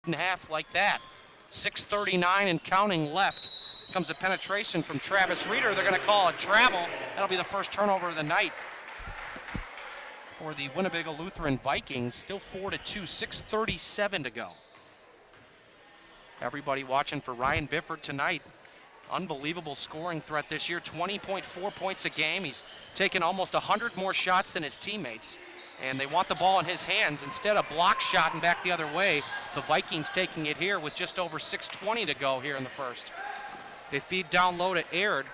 and a half like that. 6:39 and counting left. Comes a penetration from Travis Reeder. They're going to call a travel. That'll be the first turnover of the night for the Winnebago Lutheran Vikings. Still 4-2, 6:37 to go. Everybody watching for Ryan Bifford tonight. Unbelievable scoring threat this year, 20.4 points a game. He's taken almost 100 more shots than his teammates, and they want the ball in his hands. Instead of block shot and back the other way, the Vikings taking it here with just over 6:20 to go here in the first. They feed down low to Aird.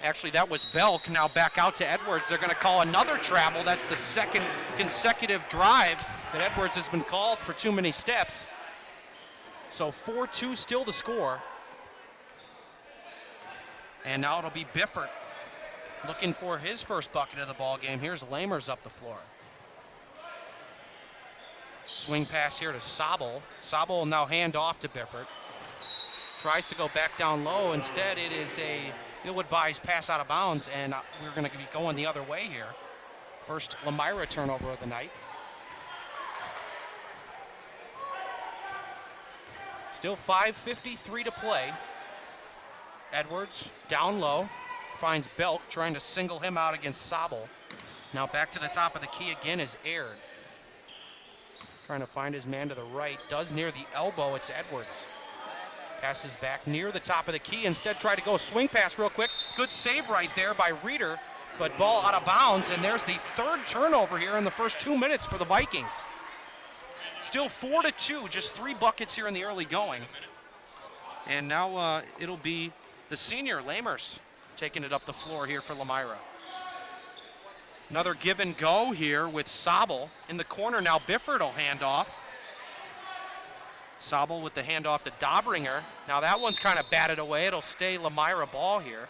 Actually, that was Belk. Now back out to Edwards. They're going to call another travel. That's the second consecutive drive that Edwards has been called for too many steps. So 4-2 still to score. And now it'll be Bifford looking for his first bucket of the ball game. Here's Lamers up the floor. Swing pass here to Sobel. Sobel will now hand off to Bifford. Tries to go back down low. Instead, it is a ill-advised pass out of bounds, and we're going to be going the other way here. First Lomira turnover of the night. Still 5:53 to play. Edwards down low, finds Belk, trying to single him out against Sobel. Now back to the top of the key again is Aird. Trying to find his man to the right, does near the elbow, it's Edwards. Passes back near the top of the key, instead tried to go swing pass real quick. Good save right there by Reeder, but ball out of bounds, and there's the third turnover here in the first 2 minutes for the Vikings. Still 4-2, just 3 buckets here in the early going. And now it'll be the senior, Lamers, taking it up the floor here for Lomira. Another give and go here with Sobel in the corner. Now Bifford will hand off. Sobel with the handoff to Dobringer. Now that one's kind of batted away. It'll stay Lomira ball here.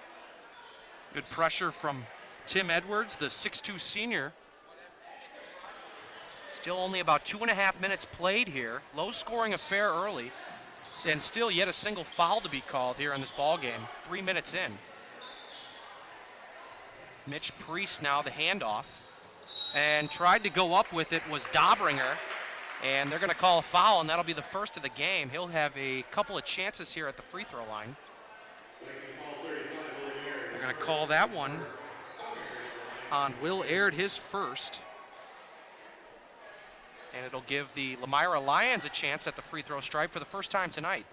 Good pressure from Tim Edwards, the 6'2 senior. Still only about 2.5 minutes played here. Low scoring affair early. And still yet a single foul to be called here in this ball game. 3 minutes in. Mitch Priest now the handoff. And tried to go up with it was Dobringer. And they're going to call a foul, and that'll be the first of the game. He'll have a couple of chances here at the free throw line. They're going to call that one on Will Aird, his first. And it'll give the Lomira Lions a chance at the free throw stripe for the first time tonight.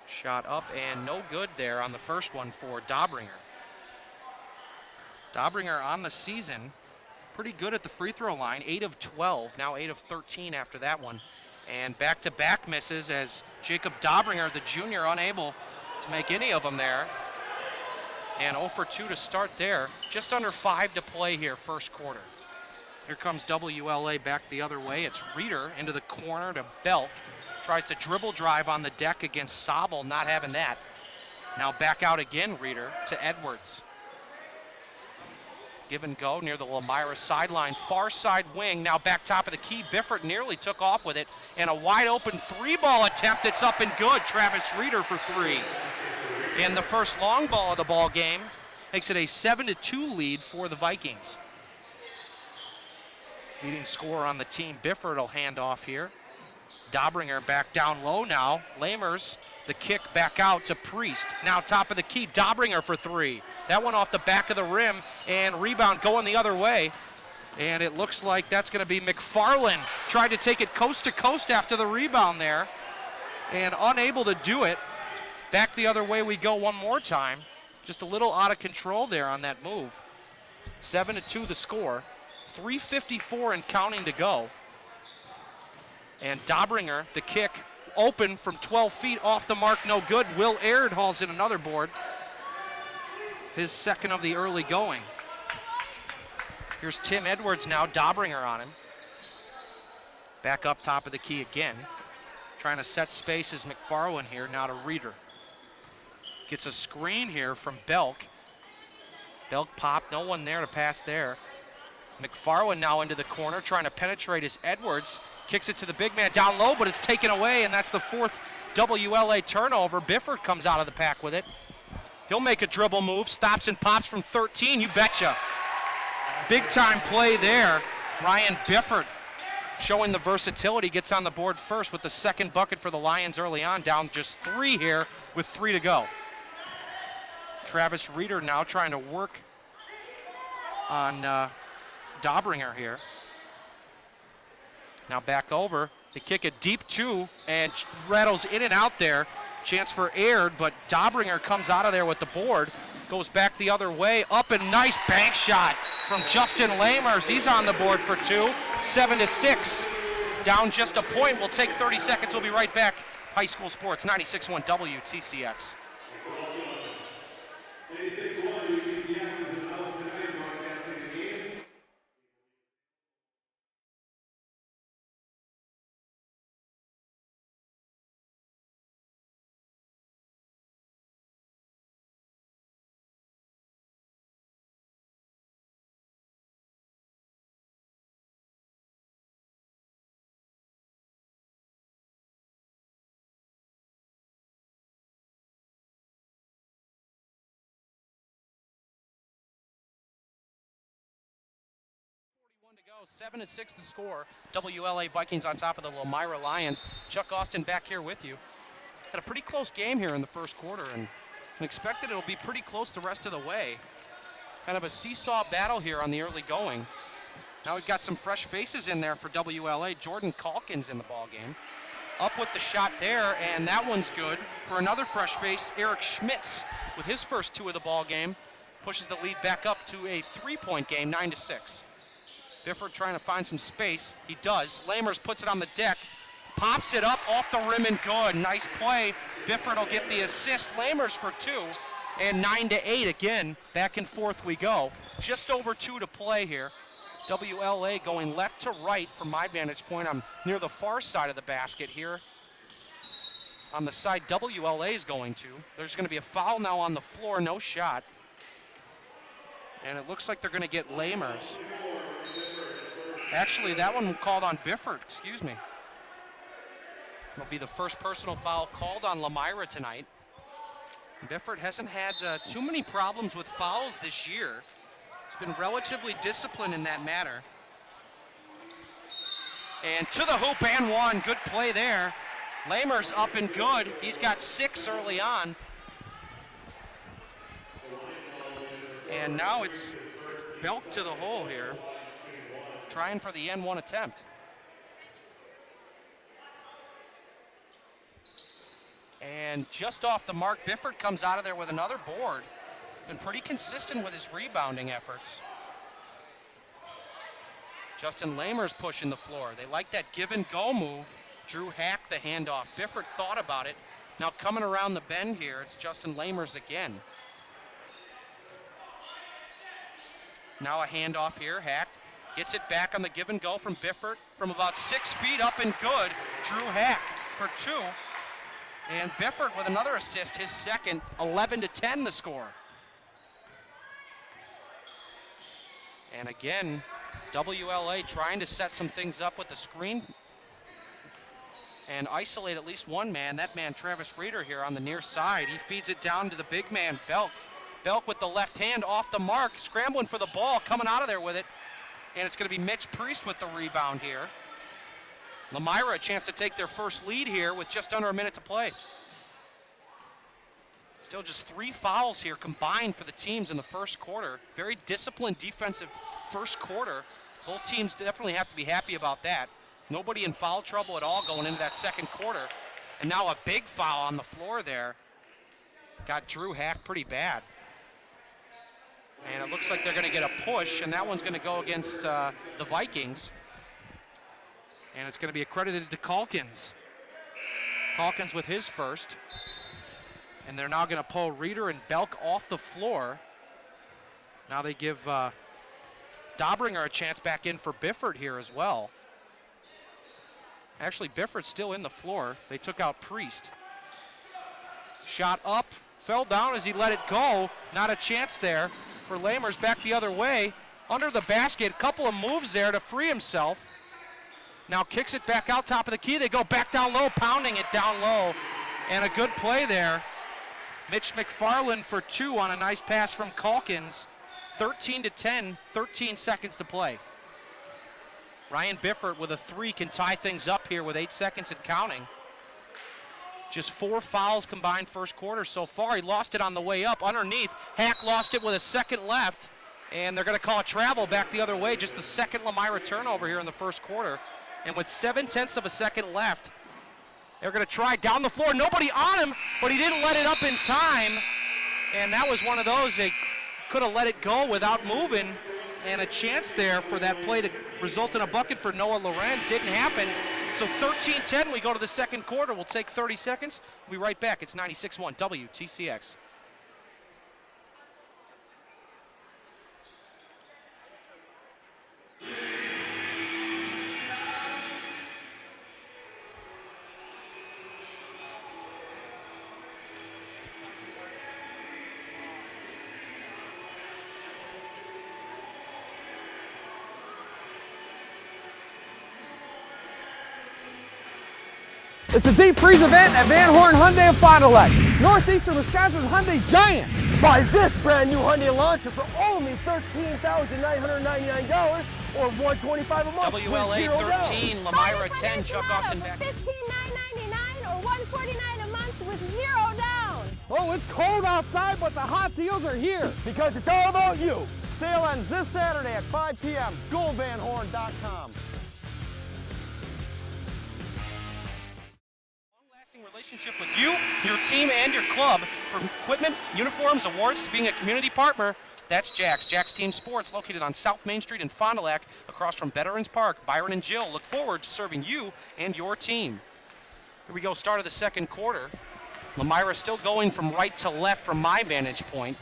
Shot up and no good there on the first one for Dobringer. Dobringer on the season, pretty good at the free throw line, 8 of 12, now 8 of 13 after that one. And back-to-back misses as Jacob Dobringer, the junior, unable to make any of them there. And 0 for 2 to start there. Just under 5 to play here, first quarter. Here comes WLA back the other way. It's Reeder into the corner to Belk. Tries to dribble drive on the deck against Sobel, not having that. Now back out again, Reeder to Edwards. Give and go near the Lomira sideline, far side wing. Now back top of the key. Bifford nearly took off with it. And a wide open 3-ball attempt that's up and good. Travis Reeder for 3. And the first long ball of the ball game makes it a 7-2 lead for the Vikings. Leading scorer on the team, Bifford will hand off here. Dobringer back down low now. Lamers, the kick back out to Priest. Now top of the key, Dobringer for 3. That one off the back of the rim, and rebound going the other way. And it looks like that's going to be McFarland. Tried to take it coast to coast after the rebound there, and unable to do it. Back the other way we go one more time. Just a little out of control there on that move. 7-2 the score. 3:54 and counting to go. And Dobringer, the kick, open from 12 feet off the mark, no good. Will Aird hauls in another board. His second of the early going. Here's Tim Edwards now, Dobringer on him. Back up top of the key again. Trying to set space is McFarland here, now to Reeder. Gets a screen here from Belk. Belk popped, no one there to pass there. McFarland now into the corner, trying to penetrate is Edwards. Kicks it to the big man down low, but it's taken away, and that's the 4th WLA turnover. Bifford comes out of the pack with it. He'll make a dribble move, stops and pops from 13, you betcha. Big time play there. Ryan Bifford showing the versatility, gets on the board first with the second bucket for the Lions early on, down just 3 here with 3 to go. Travis Reeder now trying to work on Dobringer here. Now back over, they kick it deep 2 and rattles in and out there. Chance for aired, but Dobringer comes out of there with the board. Goes back the other way, up and nice bank shot from Justin Lamers. He's on the board for 2, 7-6. Down just a point. We'll take 30 seconds. We'll be right back. High School Sports, 96.1 WTCX. To go, 7-6 the score. WLA Vikings on top of the Lomira Lions. Chuck Austin back here with you. Had a pretty close game here in the first quarter, and expected it'll be pretty close the rest of the way. Kind of a seesaw battle here on the early going. Now we've got some fresh faces in there for WLA. Jordan Calkins in the ball game. Up with the shot there, and that one's good. For another fresh face, Eric Schmitz with his first 2 of the ball game. Pushes the lead back up to a 3-point game, 9-6. Bifford trying to find some space. He does. Lamers puts it on the deck. Pops it up off the rim and good. Nice play. Bifford will get the assist. Lamers for 2. And 9-8 again. Back and forth we go. Just over 2 to play here. WLA going left to right from my vantage point. I'm near the far side of the basket here. On the side WLA is going to. There's going to be a foul now on the floor. No shot. And it looks like they're going to get Lamers. Actually, that one called on Bifford, excuse me. It'll be the first personal foul called on Lomira tonight. Bifford hasn't had too many problems with fouls this year. He's been relatively disciplined in that matter. And to the hoop and 1, good play there. Lamers up and good. He's got 6 early on. And now it's Belk to the hole here. Trying for the N1 attempt. And just off the mark, Bifford comes out of there with another board. Been pretty consistent with his rebounding efforts. Justin Lamers pushing the floor. They like that give and go move. Drew Hack the handoff. Bifford thought about it. Now coming around the bend here, it's Justin Lamers again. Now a handoff here, Hack. Gets it back on the give and go from Bifford from about 6 feet up and good. Drew Hack for 2. And Bifford with another assist, his second, 11-10 the score. And again, WLA trying to set some things up with the screen and isolate at least one man. That man, Travis Reeder here on the near side. He feeds it down to the big man, Belk. Belk with the left hand off the mark, scrambling for the ball, coming out of there with it. And it's going to be Mitch Priest with the rebound here. Lomira a chance to take their first lead here with just under a minute to play. Still just 3 fouls here combined for the teams in the first quarter. Very disciplined defensive first quarter. Both teams definitely have to be happy about that. Nobody in foul trouble at all going into that second quarter. And now a big foul on the floor there. Got Drew Hack pretty bad. And it looks like they're going to get a push, and that one's going to go against the Vikings. And it's going to be accredited to Calkins. Calkins with his first. And they're now going to pull Reeder and Belk off the floor. Now they give Dobringer a chance back in for Bifford here as well. Actually, Bifford's still in the floor. They took out Priest. Shot up, fell down as he let it go. Not a chance there for Lamers, back the other way. Under the basket, couple of moves there to free himself. Now kicks it back out top of the key. They go back down low, pounding it down low. And a good play there. Mitch McFarland for 2 on a nice pass from Calkins. 13-10, 13 seconds to play. Ryan Biffert with a 3 can tie things up here with 8 seconds and counting. Just 4 fouls combined first quarter so far. He lost it on the way up underneath. Hack lost it with a second left, and they're going to call a travel back the other way. Just the second Lomira turnover here in the first quarter. And with 0.7 of a second left, they're going to try down the floor. Nobody on him, but he didn't let it up in time. And that was one of those they could have let it go without moving. And a chance there for that play to result in a bucket for Noah Lorenz. Didn't happen. So 13-10, we go to the second quarter. We'll take 30 seconds. We'll be right back. It's 96.1 WTCX. It's a deep freeze event at Van Horn Hyundai of Fond du Lac, Northeastern Wisconsin's Hyundai Giant. Buy this brand new Hyundai Launcher for only $13,999 or $125 a month. WLA 13, Lomira 10, Chuck Austin back. $15,999 or $149 a month with 0 down. Oh, it's cold outside, but the hot deals are here. Because it's all about you. Sale ends this Saturday at 5 p.m. GoVanHorn.com. Relationship with you, your team, and your club. From equipment, uniforms, awards, to being a community partner, that's Jack's. Jack's Team Sports, located on South Main Street in Fond du Lac, across from Veterans Park. Byron and Jill look forward to serving you and your team. Here we go, start of the second quarter. Lomira still going from right to left from my vantage point.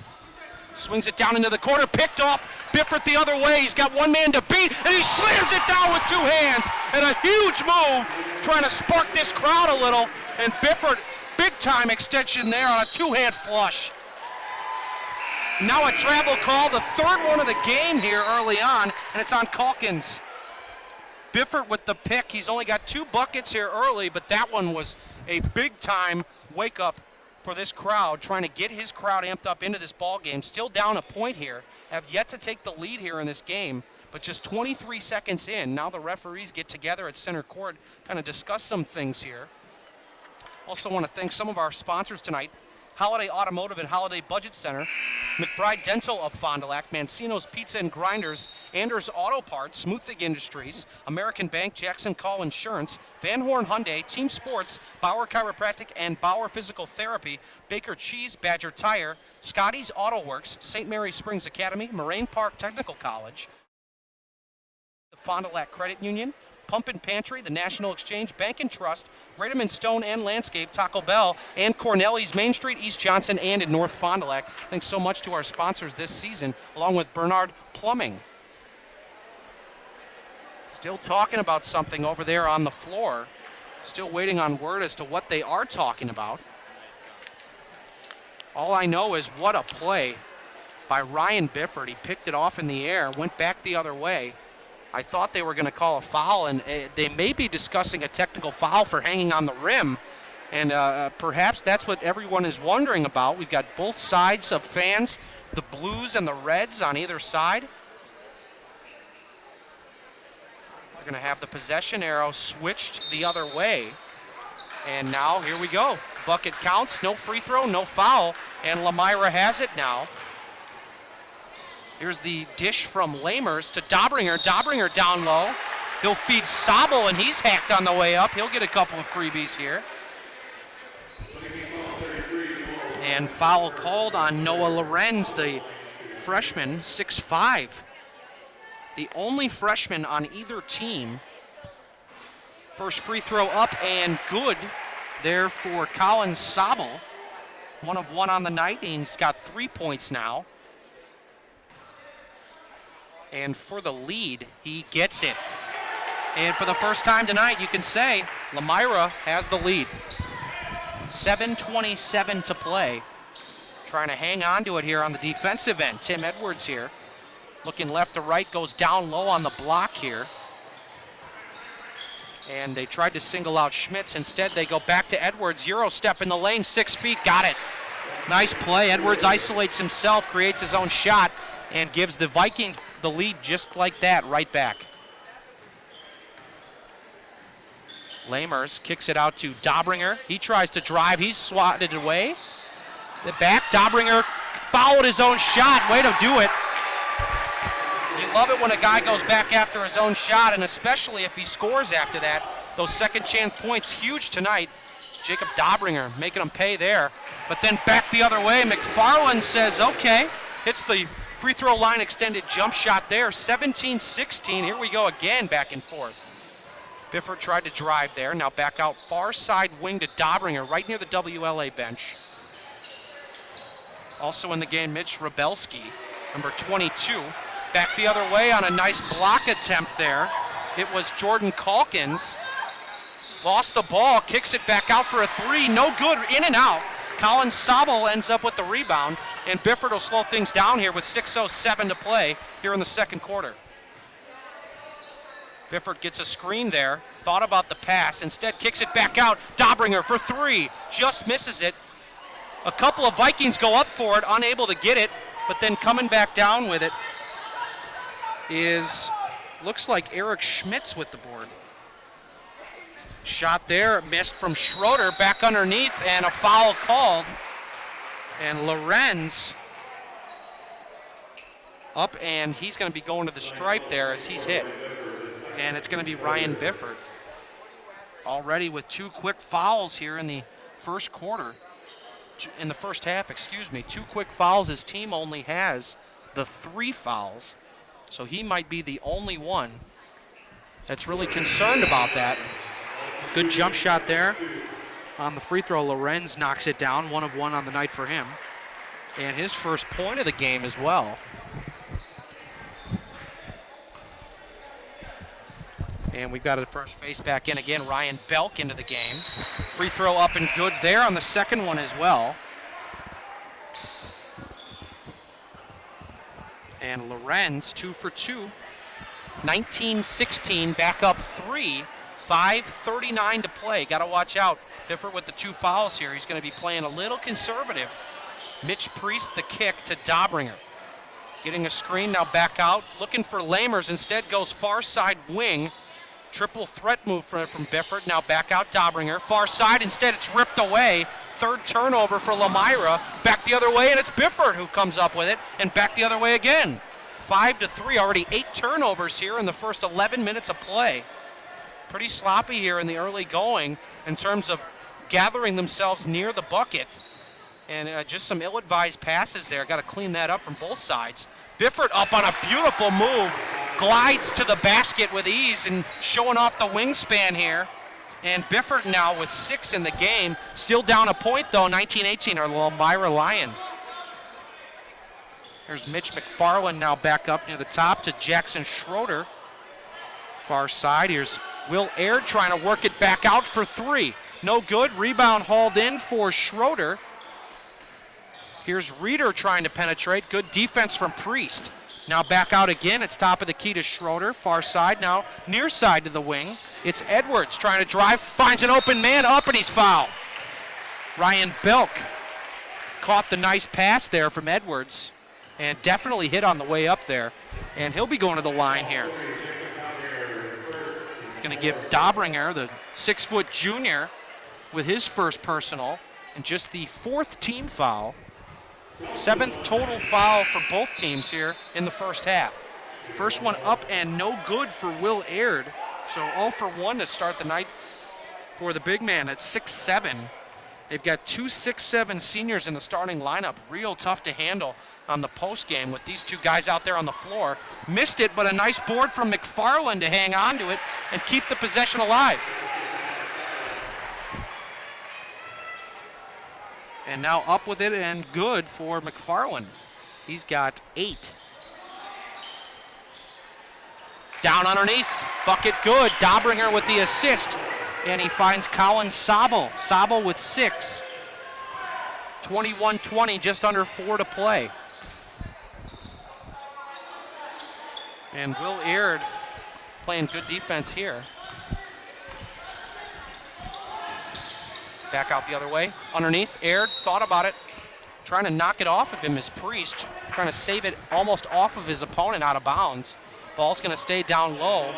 Swings it down into the corner, picked off. Biffert the other way. He's got one man to beat, and he slams it down with 2 hands. And a huge move, trying to spark this crowd a little. And Biffert, big time extension there on a 2-hand flush. Now a travel call, the 3rd one of the game here early on, and it's on Calkins. Biffert with the pick. He's only got 2 buckets here early, but that one was a big time wake up for this crowd, trying to get his crowd amped up into this ball game. Still down a point here, have yet to take the lead here in this game, but just 23 seconds in. Now the referees get together at center court, kind of discuss some things here. Also want to thank some of our sponsors tonight: Holiday Automotive and Holiday Budget Center, McBride Dental of Fond du Lac, Mancino's Pizza and Grinders, Anders Auto Parts, Smoothig Industries, American Bank, Jackson Call Insurance, Van Horn Hyundai, Team Sports, Bauer Chiropractic and Bauer Physical Therapy, Baker Cheese, Badger Tire, Scotty's Auto Works, St. Mary Springs Academy, Moraine Park Technical College, the Fond du Lac Credit Union, Pump and Pantry, the National Exchange, Bank and Trust, Rademan Stone and Landscape, Taco Bell, and Corneli's, Main Street, East Johnson, and in North Fond du Lac. Thanks so much to our sponsors this season, along with Bernard Plumbing. Still talking about something over there on the floor. Still waiting on word as to what they are talking about. All I know is what a play by Ryan Biffert. He picked it off in the air, went back the other way. I thought they were going to call a foul, and they may be discussing a technical foul for hanging on the rim. And perhaps that's what everyone is wondering about. We've got both sides of fans, the Blues and the Reds on either side. They're going to have the possession arrow switched the other way. And now here we go. Bucket counts, no free throw, no foul, and Lomira has it now. Here's the dish from Lamers to Dobringer. Dobringer down low. He'll feed Sobel, and he's hacked on the way up. He'll get a couple of freebies here. And foul called on Noah Lorenz, the freshman, 6'5". The only freshman on either team. First free throw up and good there for Colin Sobel. 1 of 1 on the night, and he's got 3 points now. And for the lead, he gets it. And for the first time tonight, you can say Lomira has the lead. 7:27 to play. Trying to hang on to it here on the defensive end. Tim Edwards here. Looking left to right, goes down low on the block here. And they tried to single out Schmitz. Instead, they go back to Edwards. Euro step in the lane, 6 feet, got it. Nice play. Edwards isolates himself, creates his own shot, and gives the Vikings the lead just like that, right back. Lamers kicks it out to Dobringer. He tries to drive. He's swatted away. The back, Dobringer fouled his own shot. Way to do it. You love it when a guy goes back after his own shot, and especially if he scores after that. Those second chance points, huge tonight. Jacob Dobringer making him pay there. But then back the other way, McFarland says, okay. Hits the free throw line extended jump shot there. 17-16, here we go again, back and forth. Bifford tried to drive there, now back out far side wing to Dobringer, right near the WLA bench. Also in the game, Mitch Rabelski, number 22. Back the other way on a nice block attempt there. It was Jordan Calkins. Lost the ball, kicks it back out for a three. No good, in and out. Colin Sobel ends up with the rebound, and Bifford will slow things down here with 6:07 to play here in the second quarter. Bifford gets a screen there, thought about the pass, instead kicks it back out. Dobringer for three, just misses it. A couple of Vikings go up for it, unable to get it, but then coming back down with it looks like Eric Schmitz with the board. Shot there, missed from Schroeder, back underneath, and a foul called. And Lorenz up, and he's going to be going to the stripe there as he's hit. And it's going to be Ryan Bifford. Already with two quick fouls here in the first quarter. In the first half, excuse me. Two quick fouls. His team only has the 3 fouls. So he might be the only one that's really concerned about that. Good jump shot there on the free throw. Lorenz knocks it down, 1 of 1 on the night for him. And his first point of the game as well. And we've got a first face back in again. Ryan Belk into the game. Free throw up and good there on the second one as well. And Lorenz 2 for 2. 19-16, back up 3. 5:39 to play. Got to watch out. Bifford with the 2 fouls here. He's going to be playing a little conservative. Mitch Priest the kick to Dobringer. Getting a screen, now back out. Looking for Lamers, instead goes far side wing. Triple threat move from Bifford. Now back out Dobringer. Far side, instead it's ripped away. Third turnover for Lomira. Back the other way, and it's Bifford who comes up with it. And back the other way again. 5-3, already 8 turnovers here in the first 11 minutes of play. Pretty sloppy here in the early going in terms of gathering themselves near the bucket. And just some ill-advised passes there. Got to clean that up from both sides. Bifford up on a beautiful move. Glides to the basket with ease and showing off the wingspan here. And Bifford now with 6 in the game. Still down a point though, 19-18 are the Lomira Lions. There's Mitch McFarland now back up near the top to Jackson Schroeder. Far side, here's Will Aird trying to work it back out for 3. No good, rebound hauled in for Schroeder. Here's Reeder trying to penetrate, good defense from Priest. Now back out again, it's top of the key to Schroeder, far side, now near side to the wing. It's Edwards trying to drive, finds an open man up and he's fouled. Ryan Belk caught the nice pass there from Edwards and definitely hit on the way up there. And he'll be going to the line here. Going to give Dobringer, the 6-foot junior, with his first personal and just the 4th team foul. 7th total foul for both teams here in the first half. First one up and no good for Will Aird. So 0 for 1 to start the night for the big man at 6'7". They've got 2 6'7" seniors in the starting lineup. Real tough to handle on the post game with these 2 guys out there on the floor. Missed it, but a nice board from McFarland to hang on to it and keep the possession alive. And now up with it and good for McFarland. He's got 8. Down underneath, bucket good. Dobringer with the assist. And he finds Colin Sobel. Sobel with 6. 21-20, just under 4 to play. And Will Aird playing good defense here. Back out the other way. Underneath, Aird thought about it. Trying to knock it off of him is Priest. Trying to save it almost off of his opponent out of bounds. Ball's going to stay down low.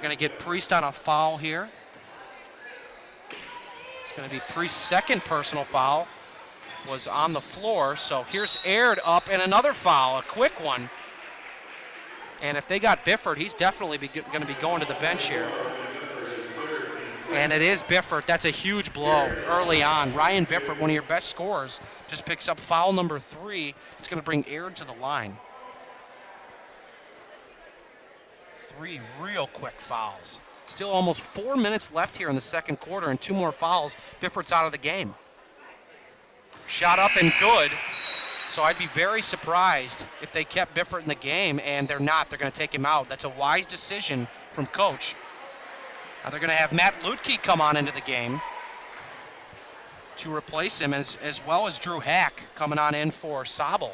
going to get Priest on a foul here. It's going to be Priest's second personal foul. Was on the floor, so here's Aird up and another foul, a quick one. And if they got Bifford, he's definitely going to be going to the bench here. And it is Bifford. That's a huge blow early on. Ryan Bifford, one of your best scorers, just picks up foul number 3. It's going to bring Aird to the line. 3 real quick fouls. Still almost 4 minutes left here in the second quarter, and 2 more fouls. Bifford's out of the game. Shot up and good. So I'd be very surprised if they kept Bifford in the game, and they're not. They're going to take him out. That's a wise decision from coach. Now they're going to have Matt Lutke come on into the game to replace him, as well as Drew Hack coming on in for Sabel.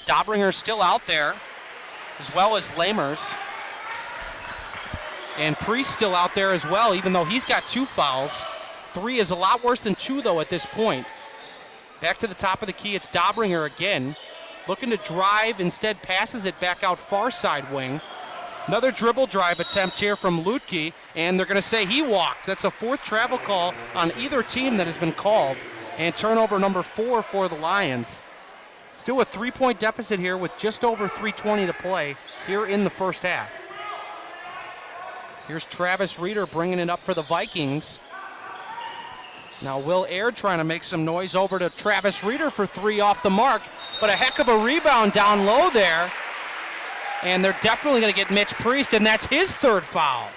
Dobringer's still out there, as well as Lamers. And Priest still out there as well, even though he's got 2 fouls. 3 is a lot worse than 2, though, at this point. Back to the top of the key, it's Dobringer again. Looking to drive, instead passes it back out far side wing. Another dribble drive attempt here from Lutke, and they're going to say he walked. That's a 4th travel call on either team that has been called. And turnover number 4 for the Lions. Still a 3-point deficit here with just over 3:20 to play here in the first half. Here's Travis Reeder bringing it up for the Vikings. Now Will Aird trying to make some noise over to Travis Reeder for 3 off the mark, but a heck of a rebound down low there. And they're definitely going to get Mitch Priest, and that's his 3rd foul.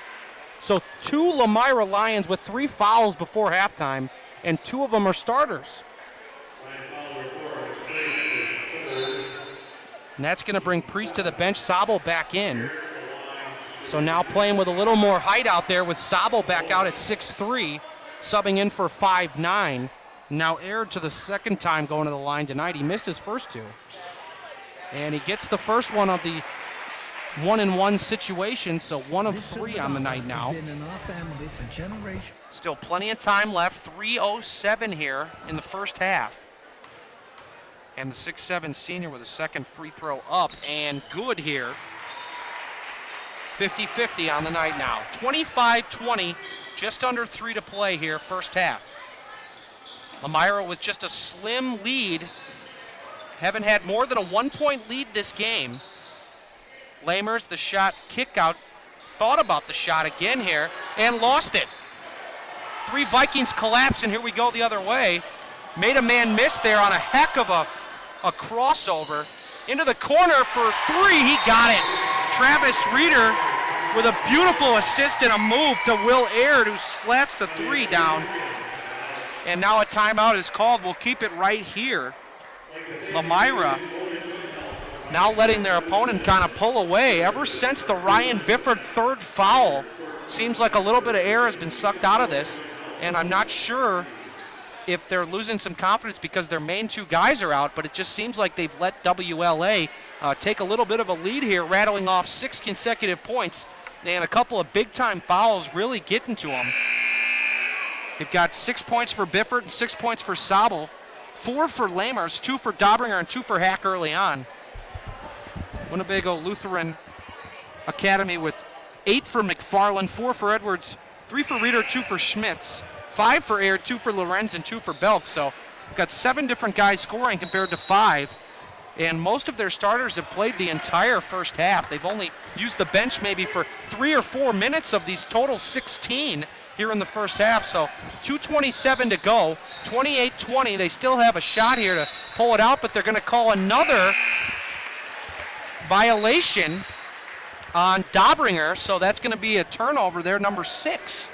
So 2 Lomira Lions with 3 fouls before halftime, and 2 of them are starters. And that's going to bring Priest to the bench, Sabel back in. So now playing with a little more height out there with Sabel back out at 6'3", subbing in for 5'9". Now Aird to the second time going to the line tonight. He missed his first 2. And he gets the first one of the 1-and-1 situation, so 1 of 3 on the night now. Still plenty of time left, 3:07 here in the first half. And the 6'7" senior with a second free throw up, and good here. 50-50 on the night now. 25-20. Just under 3 to play here, first half. Lomira with just a slim lead. Haven't had more than a 1-point lead this game. Lamers, the shot kick out, thought about the shot again here and lost it. 3 Vikings collapse, and here we go the other way. Made a man miss there on a heck of a crossover. Into the corner for 3, he got it. Travis Reeder with a beautiful assist and a move to Will Aird, who slaps the 3 down. And now a timeout is called. We'll keep it right here. Lomira now letting their opponent kind of pull away. Ever since the Ryan Bifford 3rd foul, seems like a little bit of air has been sucked out of this. And I'm not sure if they're losing some confidence because their main 2 guys are out, but it just seems like they've let WLA take a little bit of a lead here, rattling off 6 consecutive points. And a couple of big-time fouls really getting to them. They've got 6 points for Bifford and 6 points for Sabel, 4 for Lamers, 2 for Dobringer, and 2 for Hack early on. Winnebago Lutheran Academy with 8 for McFarland, 4 for Edwards, 3 for Reeder, 2 for Schmitz, 5 for Aird, 2 for Lorenz, and 2 for Belk. So we've got 7 different guys scoring compared to 5. And most of their starters have played the entire first half. They've only used the bench maybe for 3 or 4 minutes of these total 16 here in the first half. So 2:27 to go, 28-20. They still have a shot here to pull it out, but they're going to call another violation on Dobringer. So that's going to be a turnover there, number 6.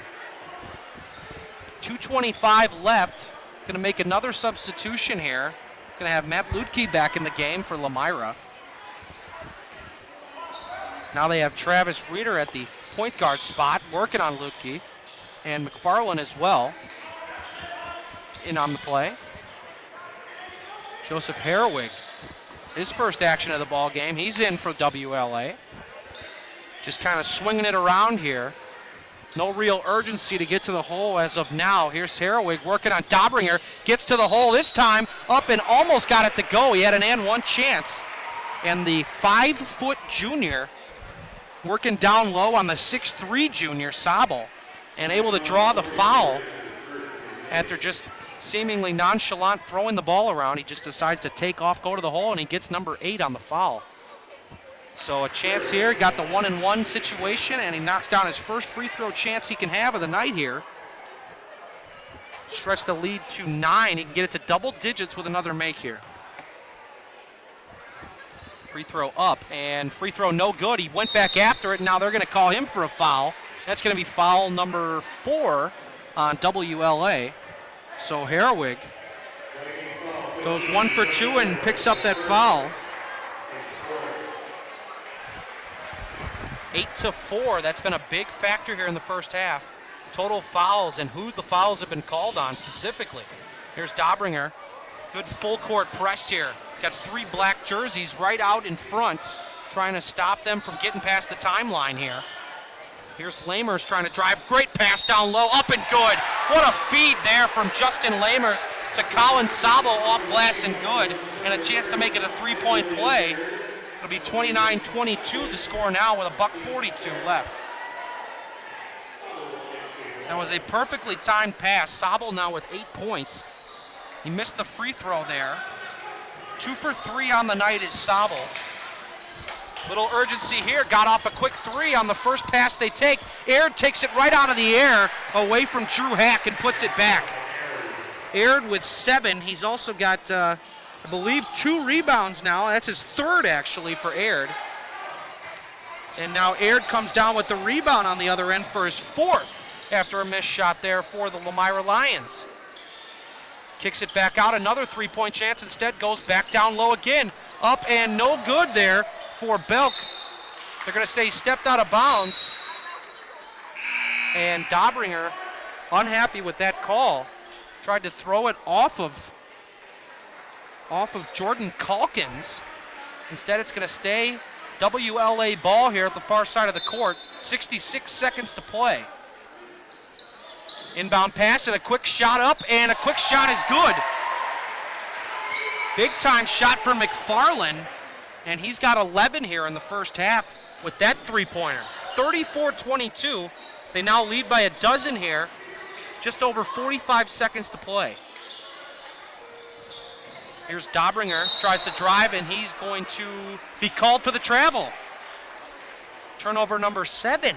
2:25 left. Going to make another substitution here. Going to have Matt Lutke back in the game for Lomira. Now they have Travis Reeder at the point guard spot, working on Lutke, and McFarland as well in on the play. Joseph Herwig, his first action of the ball game. He's in for WLA. Just kind of swinging it around here. No real urgency to get to the hole as of now. Here's Herwig working on Dobringer. Gets to the hole this time, up and almost got it to go. He had an and one chance. And the 5-foot junior working down low on the 6'3" junior, Sabel, and able to draw the foul after just seemingly nonchalant throwing the ball around. He just decides to take off, go to the hole, and he gets number 8 on the foul. So a chance here, got the 1-and-1 situation, and he knocks down his first free throw chance he can have of the night here. Stretch the lead to 9. He can get it to double digits with another make here. Free throw up, and free throw no good. He went back after it, and now they're going to call him for a foul. That's going to be foul number 4 on WLA. So Herwig goes 1 for 2 and picks up that foul. 8-4, that's been a big factor here in the first half. Total fouls and who the fouls have been called on specifically. Here's Dobringer. Good full court press here. Got 3 black jerseys right out in front, trying to stop them from getting past the timeline here. Here's Lamers trying to drive. Great pass down low, up and good. What a feed there from Justin Lamers to Colin Sabel, off glass and good, and a chance to make it a 3-point play. It'll be 29-22 the score now with $1:42 left. That was a perfectly timed pass. Sabel now with 8 points. He missed the free throw there. 2 for 3 on the night is Sabel. Little urgency here, got off a quick 3 on the first pass they take. Aird takes it right out of the air away from Drew Hack and puts it back. Aird with 7. He's also got, I believe, 2 rebounds now. That's his 3rd actually for Aird. And now Aird comes down with the rebound on the other end for his 4th after a missed shot there for the Lomira Lions. Kicks it back out, another 3-point chance, instead goes back down low again. Up and no good there for Belk. They're going to say he stepped out of bounds. And Dobringer, unhappy with that call, tried to throw it off of Jordan Calkins. Instead, it's going to stay WLA ball here at the far side of the court. 66 seconds to play. Inbound pass and a quick shot up, and a quick shot is good. Big time shot for McFarland, and he's got 11 here in the first half with that 3-pointer. 34-22. They now lead by a dozen here. Just over 45 seconds to play. Here's Dobringer, tries to drive, and he's going to be called for the travel. Turnover number 7.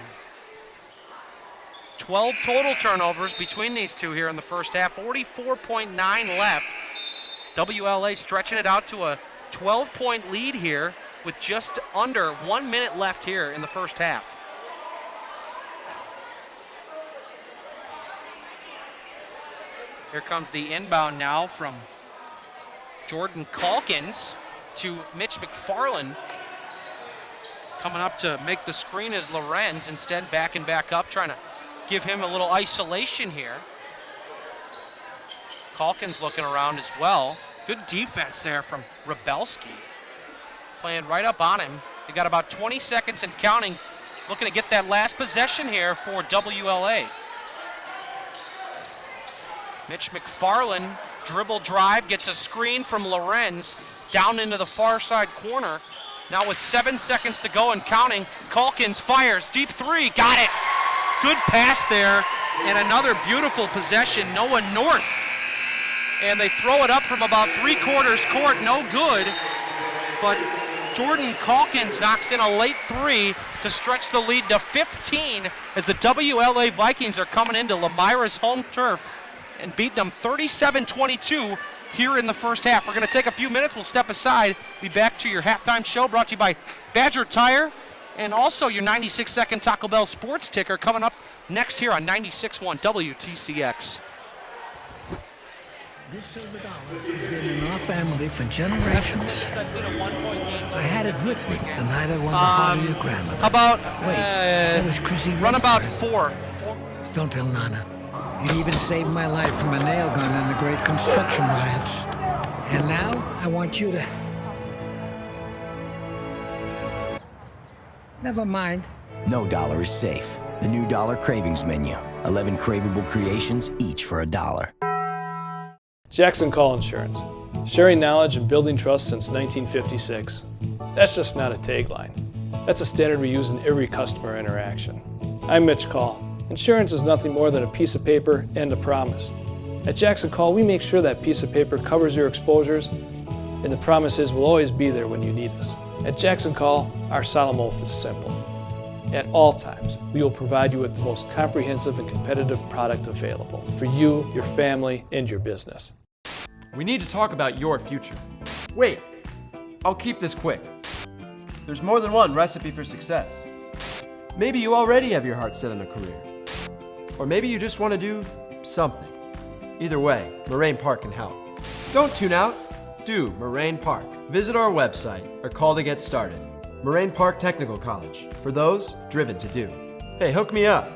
12 total turnovers between these two here in the first half. 44.9 left. WLA stretching it out to a 12-point lead here with just under 1 minute left here in the first half. Here comes the inbound now from Jordan Calkins to Mitch McFarland. Coming up to make the screen is Lorenz, instead backing back up, trying to give him a little isolation here. Calkins looking around as well. Good defense there from Rebelski. Playing right up on him. They got about 20 seconds and counting. Looking to get that last possession here for WLA. Mitch McFarland, dribble drive, gets a screen from Lorenz down into the far side corner. Now with 7 seconds to go and counting, Calkins fires, deep 3, got it. Good pass there, and another beautiful possession, Noah North. And they throw it up from about 3/4 court, no good. But Jordan Calkins knocks in a late 3 to stretch the lead to 15 as the WLA Vikings are coming into Lomira's home turf and beating them 37-22 here in the first half. We're going to take a few minutes. We'll step aside. Be back to your halftime show brought to you by Badger Tire and also your 96-second Taco Bell sports ticker coming up next here on 96.1 WTCX. This silver dollar has been in our family for generations. I had it with me the night I won the heart of your grandmother. How about Wait, that was Chrissy run about Redford. 4? Don't tell Nana. It even saved my life from a nail gun in the great construction riots. And now I want you to... Never mind. No dollar is safe. The new Dollar Cravings Menu. 11 craveable creations, each for $1. Jackson Call Insurance. Sharing knowledge and building trust since 1956. That's just not a tagline. That's a standard we use in every customer interaction. I'm Mitch Call. Insurance is nothing more than a piece of paper and a promise. At Jackson Call, we make sure that piece of paper covers your exposures, and the promise is we'll always be there when you need us. At Jackson Call, our solemn oath is simple. At all times, we will provide you with the most comprehensive and competitive product available for you, your family, and your business. We need to talk about your future. Wait, I'll keep this quick. There's more than one recipe for success. Maybe you already have your heart set on a career. Or maybe you just want to do something. Either way, Moraine Park can help. Don't tune out. Do Moraine Park. Visit our website or call to get started. Moraine Park Technical College, for those driven to do. Hey, hook me up.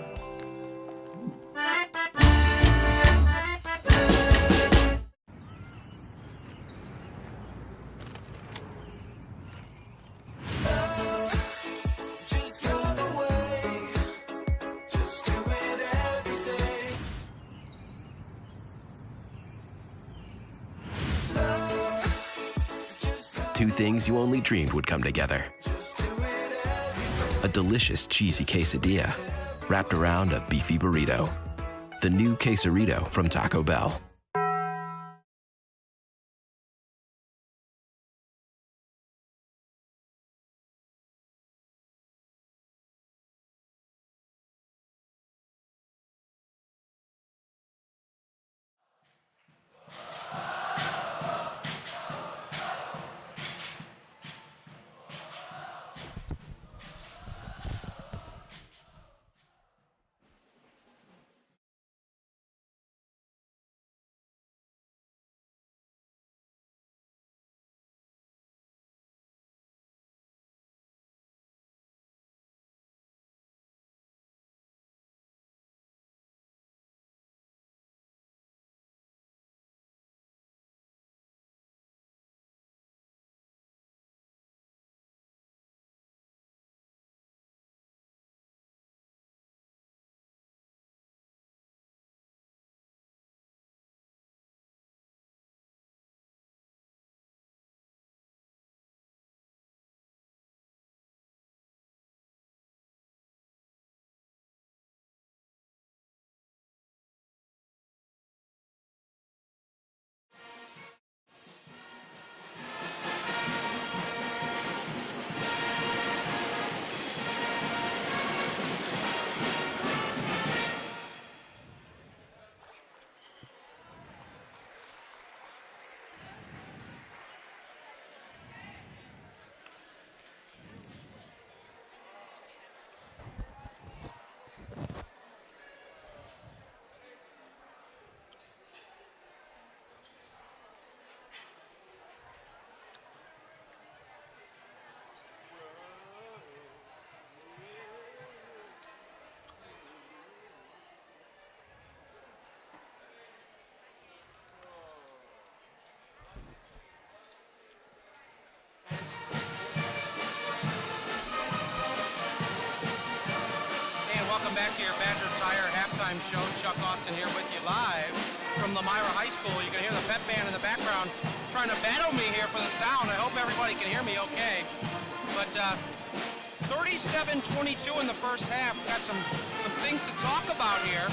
Two things you only dreamed would come together. A delicious cheesy quesadilla wrapped around a beefy burrito. The new Quesarito from Taco Bell. Welcome back to your Badger Tire halftime show. Chuck Austin here with you live from Lomira High School. You can hear the pep band in the background trying to battle me here for the sound. I hope everybody can hear me okay. But 37-22 in the first half. We've got some things to talk about here.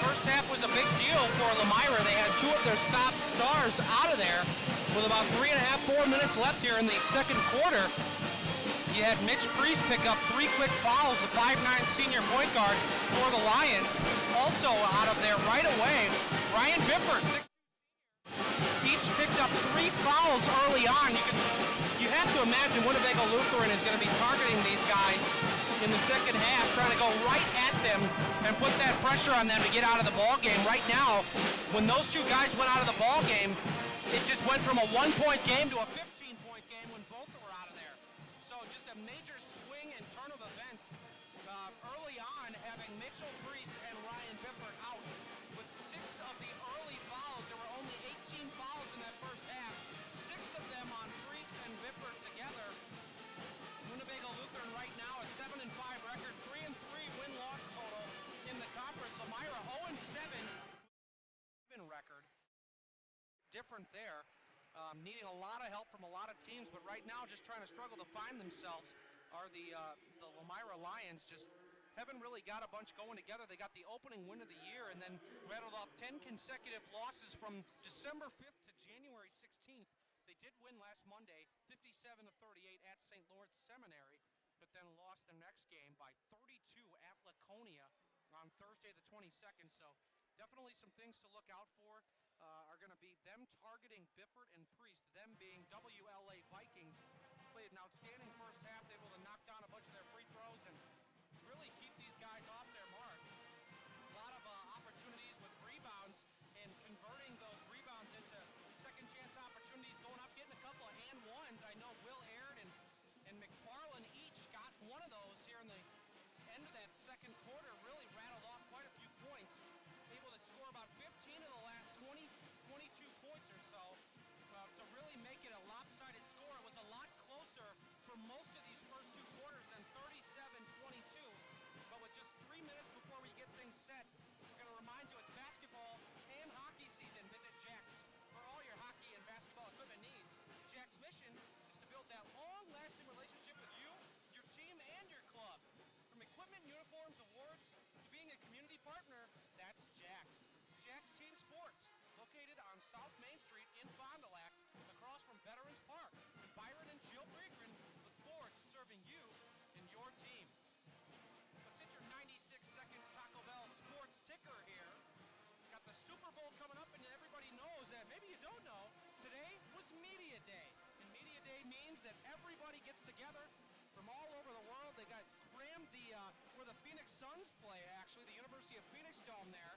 First half was a big deal for Lomira. They had two of their top stars out of there with about 3.5, 4 minutes left here in the second quarter. You had Mitch Priest pick up 3 quick fouls, the 5'9" senior point guard for the Lions. Also out of there right away, Ryan Bifford, 6'2", each picked up 3 fouls early on. You have to imagine Winnebago Lutheran is going to be targeting these guys in the second half, trying to go right at them and put that pressure on them to get out of the ball game. Right now, when those two guys went out of the ball game, it just went from a 1-point game to a 15-point game when both were out of there. So just a major swing and turn of events early on, having Mitchell Priest and Ryan Bifford out. With 6 of the early fouls, there were only 18 fouls in that first half. 6 of them on Priest and Bifford together. Winnebago Lutheran right now a 7-5 record, 3-3 win-loss total in the conference. Lomira 0-7 record. Different there. Needing a lot of help from a lot of teams, but right now just trying to struggle to find themselves. are the Lomira Lions. Just haven't really got a bunch going together. They got the opening win of the year and then rattled off 10 consecutive losses from December 5th to January 16th. They did win last Monday, 57-38 at St. Lawrence Seminary, but then lost their next game by 32 at Laconia on Thursday the 22nd. So definitely some things to look out for are going to be them targeting Bifford and Priest, them being WLA Vikings. Played an outstanding first half, able to knock down a bunch of their free throws and really keep these guys off their mark. A lot of opportunities with rebounds and converting those rebounds into second chance opportunities, going up, getting a couple of and ones. I know Will Aird and McFarland each got one of those here in the end of that second quarter, really rattled off quite a few points, able to score about 15 of the last 22 points or so to really make it a lopsided score. It was a lot closer for most of these first two quarters than 37-22, but with just 3 minutes before we get things set, we're going to remind you it's basketball and hockey season. Visit Jack's for all your hockey and basketball equipment needs. Jack's mission is to build that long-lasting relationship with you, your team, and your club. From equipment, uniforms, awards, to being a community partner, that's Jack's. Jack's Team Sports, located on South Main Street in Fond du Lac, across from Veterans Park. Byron and Jill Briegren look forward to serving you and your team. Let's hit your 96-second Taco Bell sports ticker here. Got the Super Bowl coming up, and everybody knows that. Maybe you don't know, today was Media Day. And Media Day means that everybody gets together from all over the world. They got crammed where the Phoenix Suns play, actually, the University of Phoenix Dome there,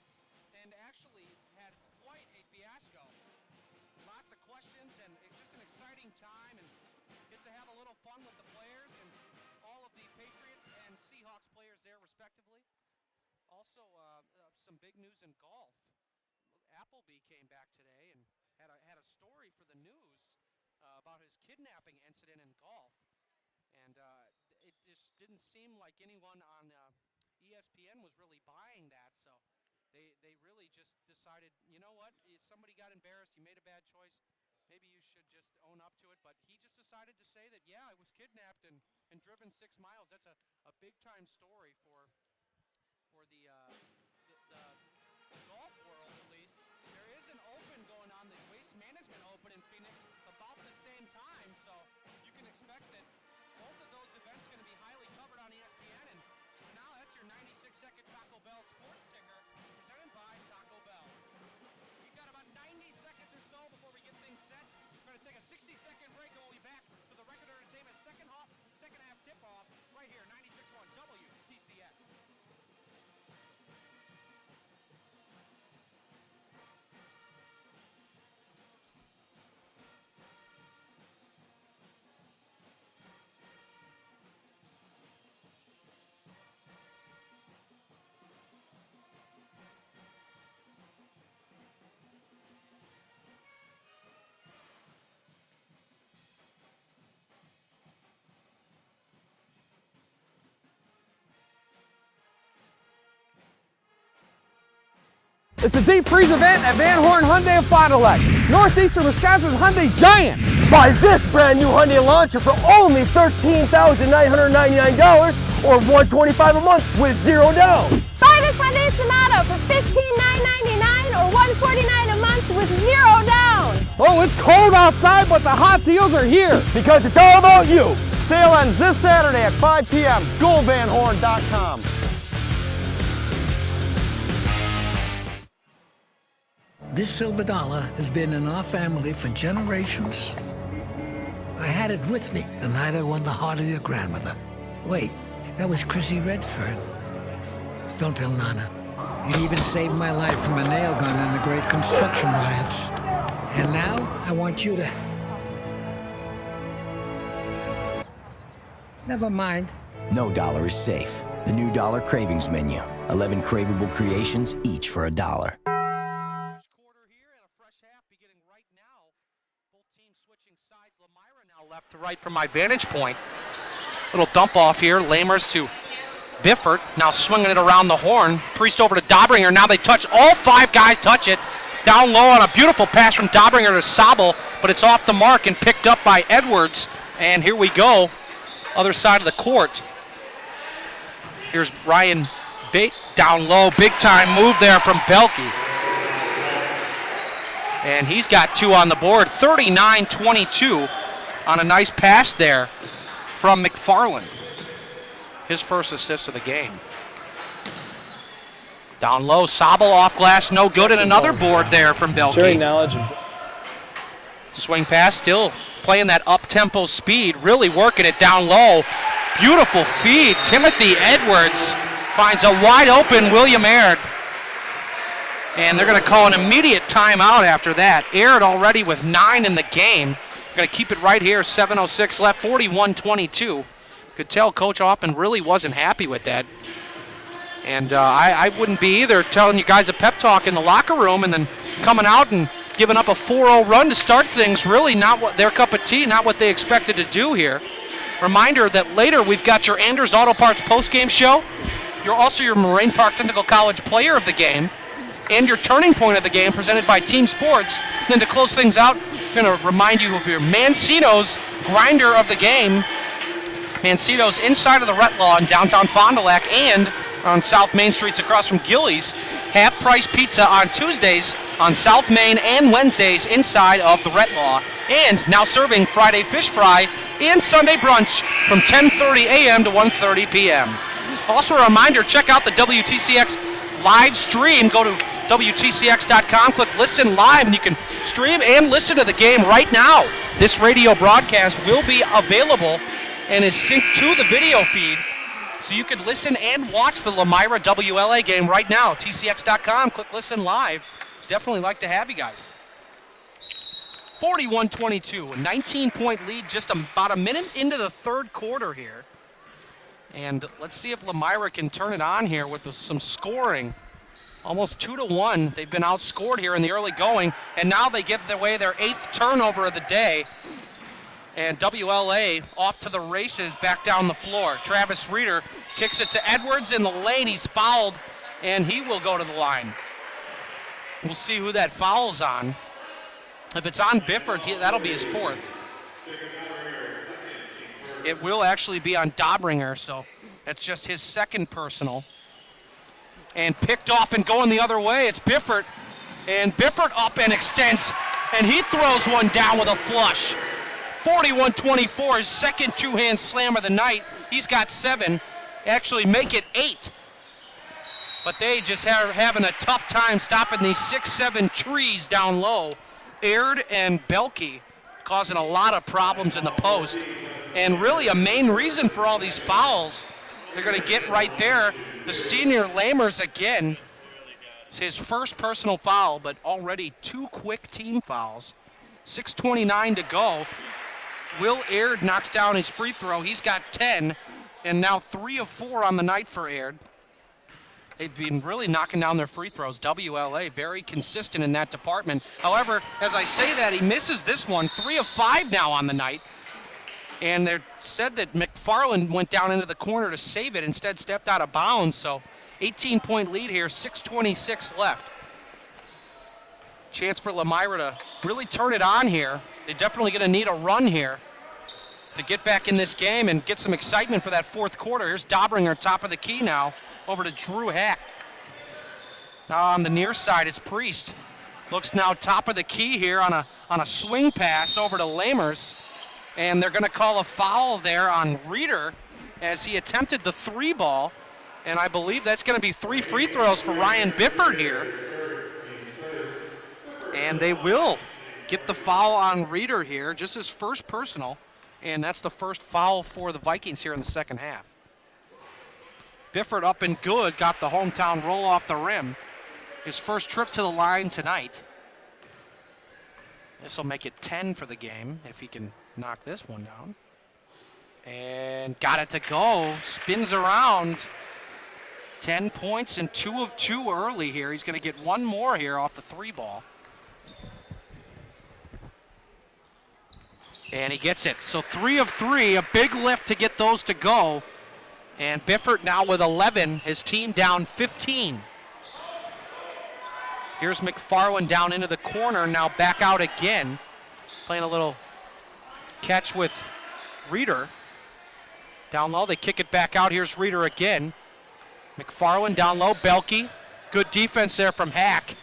and actually had quite a fiasco. Lots of questions, and it's just an exciting time, and get to have a little fun with the players and all of the Patriots and Seahawks players there, respectively. Also, some big news in golf. Appleby came back today and had a story for the news about his kidnapping incident in golf. And it just didn't seem like anyone on ESPN was really buying that, so they really just decided, you know what, if somebody got embarrassed, you made a bad choice, maybe you should just own up to it. But he just decided to say that, yeah, I was kidnapped and driven 6 miles. That's a big-time story for the golf world, at least. There is an Open going on, the Waste Management Open in Phoenix, about the same time, so you can expect that both of those events are going to be highly covered on ESPN. And now that's your 96-second Taco Bell sports ticker, presented by Taco Bell. We've got about 90 seconds or so before we get things set. We're going to take a 60-second break, and we'll be back for the Record Entertainment second half tip-off right here, 96.1 WTCX. It's a deep freeze event at Van Horn Hyundai of Fond du Lac, Northeastern Wisconsin's Hyundai Giant. Buy this brand new Hyundai Launcher for only $13,999 or $125 a month with 0 down. Buy this Hyundai Sonata for $15,999 or $149 a month with 0 down. Oh, it's cold outside, but the hot deals are here. Because it's all about you. Sale ends this Saturday at 5 p.m. GoVanHorn.com. This silver dollar has been in our family for generations. I had it with me the night I won the heart of your grandmother. Wait, that was Chrissy Redfern. Don't tell Nana. It even saved my life from a nail gun in the great construction riots. And now, I want you to... Never mind. No dollar is safe. The new Dollar Cravings Menu. 11 craveable creations, each for $1. Left to right from my vantage point. Little dump off here. Lamers to Bifford. Now swinging it around the horn. Priest over to Dobringer. Now they touch. All 5 guys touch it. Down low on a beautiful pass from Dobringer to Sobel, but it's off the mark and picked up by Edwards. And here we go. other side of the court. Here's Ryan Bate down low, big time move there from Belke. And he's got 2 on the board, 39-22 on a nice pass there from McFarland. His first assist of the game. Down low, Sobel off glass, no good, and another board there from Belke. Sharing knowledge. Swing pass, still playing that up-tempo speed, really working it down low. Beautiful feed. Timothy Edwards finds a wide open William Aird. And they're going to call an immediate timeout after that. Aird already with 9 in the game. Going to keep it right here, 7:06 left, 41-22. Could tell Coach Hoffman really wasn't happy with that. And I wouldn't be either, telling you guys a pep talk in the locker room and then coming out and giving up a 4-0 run to start things. Really not what their cup of tea, not what they expected to do here. Reminder that later we've got your Anders Auto Parts postgame show. You're also your Moraine Park Technical College player of the game and your turning point of the game presented by Team Sports. And then to close things out, I'm going to remind you of your Mancino's grinder of the game. Mancino's inside of the Retlaw in downtown Fond du Lac and on South Main Streets across from Gillies. Half-price pizza on Tuesdays on South Main and Wednesdays inside of the Retlaw. And now serving Friday fish fry and Sunday brunch from 10:30 a.m. to 1:30 p.m. Also a reminder, check out the WTCX live stream. Go to WTCX.com, click listen live, and you can stream and listen to the game right now. This radio broadcast will be available and is synced to the video feed, so you can listen and watch the Lomira WLA game right now. TCX.com, click listen live. Definitely like to have you guys. 41-22, a 19-point lead just about a minute into the third quarter here. And let's see if Lomira can turn it on here with some scoring. Almost 2-1. They've been outscored here in the early going, and now they give away their 8th turnover of the day. And WLA off to the races back down the floor. Travis Reeder kicks it to Edwards in the lane. He's fouled, and he will go to the line. We'll see who that foul's on. If it's on Bifford, that'll be his 4th. It will actually be on Dobringer, so that's just his 2nd personal. And picked off and going the other way, it's Bifford. And Bifford up and extends, and he throws one down with a flush. 41-24, his 2nd two-hand slam of the night. He's got 7, actually make it 8. But they just are having a tough time stopping these 6-7 trees down low. Aird and Belke causing a lot of problems in the post. And really a main reason for all these fouls. They're going to get right there. The senior Lamers again. It's his first personal foul, but already 2 quick team fouls. 6:29 to go. Will Aird knocks down his free throw. He's got 10, and now 3 of 4 on the night for Aird. They've been really knocking down their free throws. WLA very consistent in that department. However, as I say that, he misses this one. 3 of 5 now on the night. And they said that McFarland went down into the corner to save it, instead stepped out of bounds. So 18-point lead here, 6:26 left. Chance for Lomira to really turn it on here. They're definitely going to need a run here to get back in this game and get some excitement for that 4th quarter. Here's Dobringer, top of the key now, over to Drew Hack. Now on the near side, it's Priest. Looks now top of the key here on a swing pass over to Lamers. And they're going to call a foul there on Reeder as he attempted the 3-ball. And I believe that's going to be 3 free throws for Ryan Bifford here. And they will get the foul on Reeder here, just his first personal. And that's the first foul for the Vikings here in the second half. Bifford up and good, got the hometown roll off the rim. His first trip to the line tonight. This will make it 10 for the game if he can knock this one down. And got it to go, spins around. 10 points and 2 of 2 early here. He's going to get 1 more here off the 3-ball. And he gets it. So 3 of 3, a big lift to get those to go. And Bifford now with 11, his team down 15. Here's McFarland down into the corner, now back out again. Playing a little catch with Reeder. Down low, they kick it back out. Here's Reeder again. McFarland down low, Belke. Good defense there from Hack.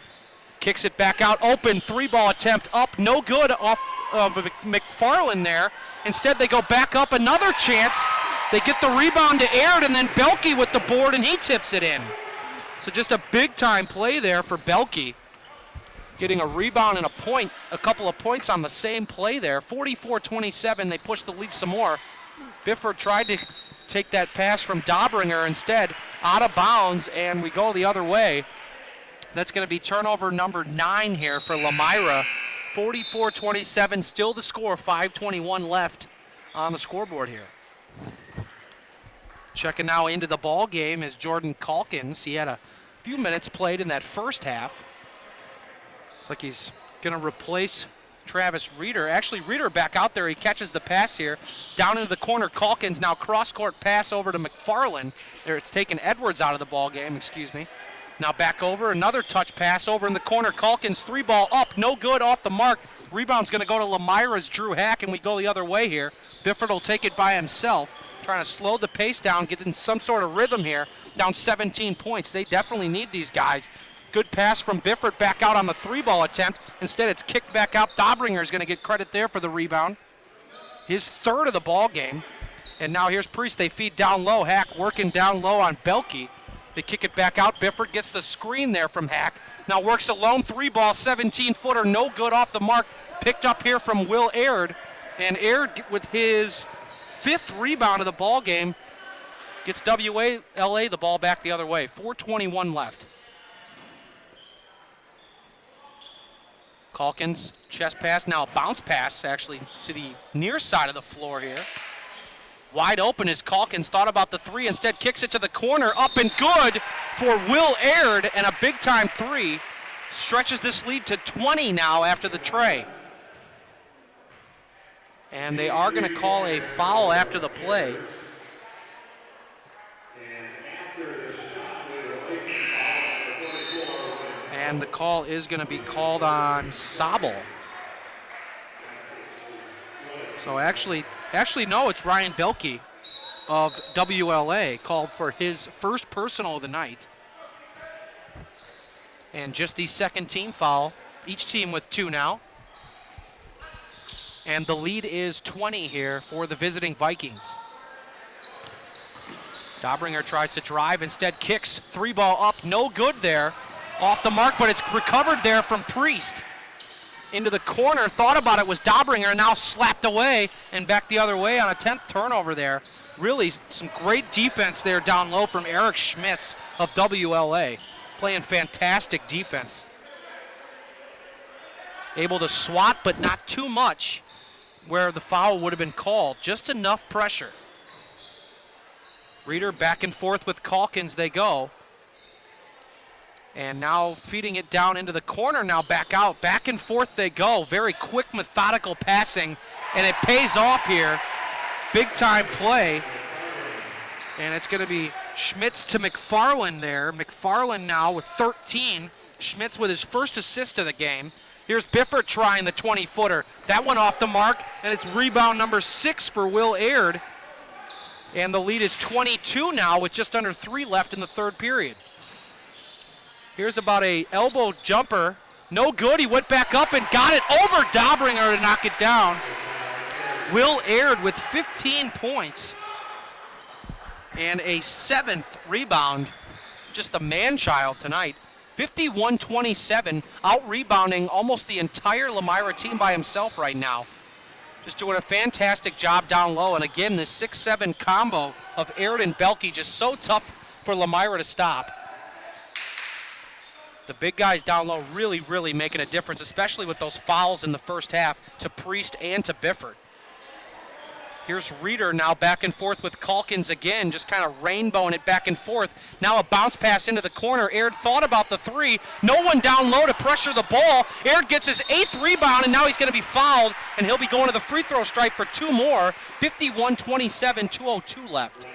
Kicks it back out, open, 3-ball attempt up, no good off of McFarland there. Instead, they go back up, another chance. They get the rebound to Aird, and then Belke with the board, and he tips it in. So just a big-time play there for Belke. Getting a rebound and a couple of points on the same play there. 44-27, they push the lead some more. Bifford tried to take that pass from Dobringer, instead out of bounds, and we go the other way. That's going to be turnover number 9 here for Lomira. 44-27, still the score, 5:21 left on the scoreboard here. Checking now into the ball game is Jordan Calkins. He had a few minutes played in that first half. Looks like he's going to replace Travis Reeder. Actually, Reeder back out there. He catches the pass here. Down into the corner, Calkins now cross-court pass over to McFarland. There, it's taken Edwards out of the ball game, excuse me. Now back over, another touch pass over in the corner. Calkins 3-ball up, no good, off the mark. Rebound's going to go to Lomira's Drew Hack, and we go the other way here. Bifford will take it by himself, trying to slow the pace down, get in some sort of rhythm here. Down 17 points. They definitely need these guys. Good pass from Bifford back out on the 3-ball attempt. Instead, it's kicked back out. Dobringer's going to get credit there for the rebound. His third of the ball game. And now here's Priest. They feed down low. Hack working down low on Belke. They kick it back out. Bifford gets the screen there from Hack. Now works alone, 3-ball, 17-footer, no good off the mark. Picked up here from Will Aird. And Aird, with his 5th rebound of the ball game, gets WLA the ball back the other way. 4:21 left. Calkins, chest pass, now a bounce pass actually to the near side of the floor here. Wide open as Calkins thought about the 3, instead kicks it to the corner, up and good for Will Aird, and a big-time 3. Stretches this lead to 20 now after the tray. And they are going to call a foul after the play. And the call is going to be called on Sabel. So actually, no, it's Ryan Belke of WLA called for his first personal of the night. And just the second team foul, each team with 2 now. And the lead is 20 here for the visiting Vikings. Dobringer tries to drive, instead kicks, 3-ball up, no good there. Off the mark, but it's recovered there from Priest. Into the corner, thought about it was Dobringer, now slapped away and back the other way on a 10th turnover there. Really some great defense there down low from Eric Schmitz of WLA. Playing fantastic defense. Able to swat, but not too much where the foul would have been called. Just enough pressure. Reeder back and forth with Calkins they go. And now feeding it down into the corner, now back out. Back and forth they go. Very quick, methodical passing, and it pays off here. Big time play. And it's going to be Schmitz to McFarland there. McFarland now with 13. Schmitz with his first assist of the game. Here's Bifford trying the 20-footer. That one off the mark, and it's rebound number 6 for Will Aird. And the lead is 22 now with just under 3 left in the third period. Here's about a elbow jumper. No good, he went back up and got it over Dobringer to knock it down. Will Aird with 15 points and a 7th rebound. Just a man-child tonight. 51-27, out-rebounding almost the entire Lomira team by himself right now. Just doing a fantastic job down low. And again, this 6-7 combo of Aird and Belke just so tough for Lomira to stop. The big guys down low really, really making a difference, especially with those fouls in the first half to Priest and to Bifford. Here's Reeder now back and forth with Calkins again, just kind of rainbowing it back and forth. Now a bounce pass into the corner. Aird thought about the 3. No one down low to pressure the ball. Aird gets his 8th rebound, and now he's going to be fouled, and he'll be going to the free throw stripe for 2 more. 51-27, 2:02 left.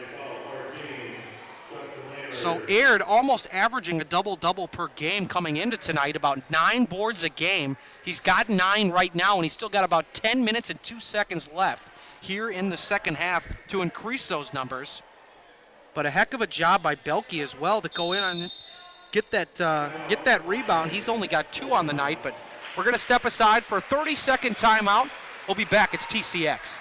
So Aird almost averaging a double-double per game coming into tonight, about 9 boards a game. He's got 9 right now, and he's still got about 10 minutes and 2 seconds left. here in the second half to increase those numbers. But a heck of a job by Belke as well to go in and get that rebound. He's only got 2 on the night, but we're going to step aside for a 30-second timeout. We'll be back. It's TCX.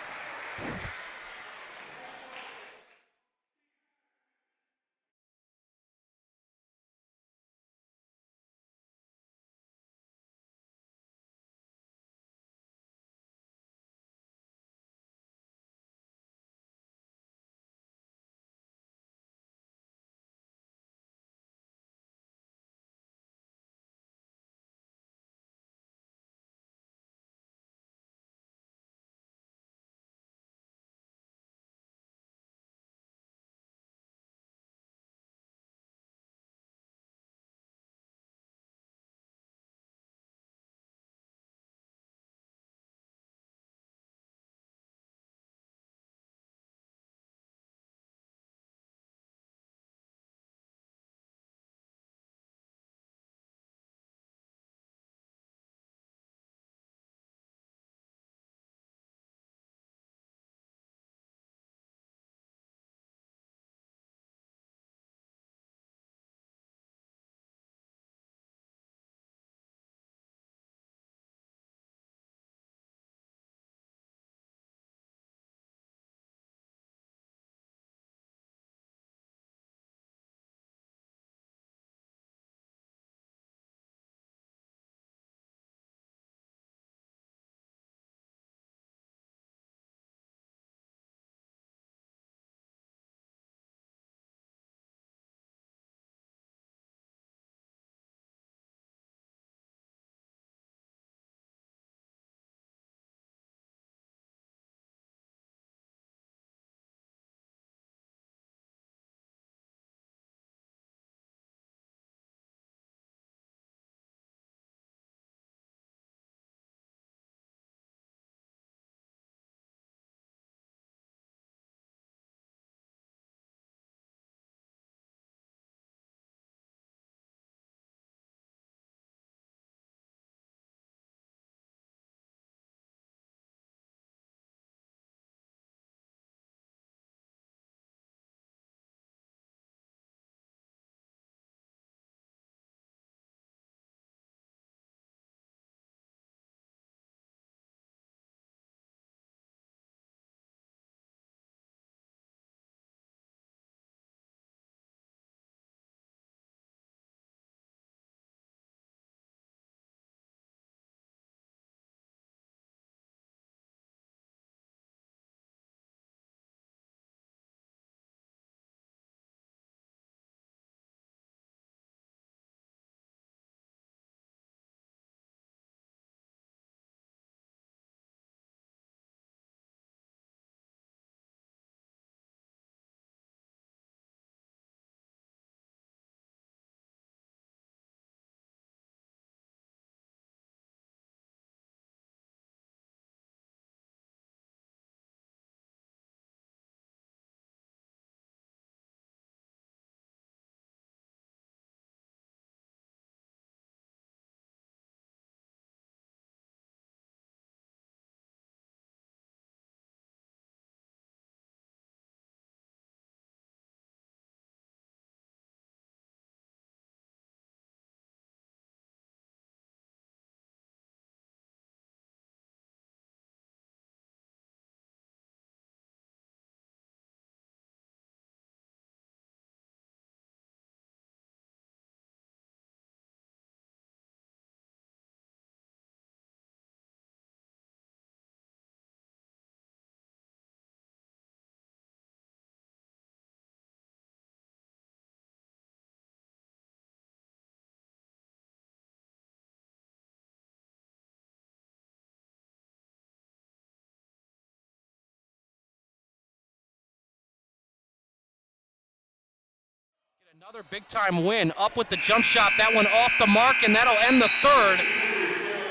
Another big-time win, up with the jump shot, that one off the mark, and that'll end the third.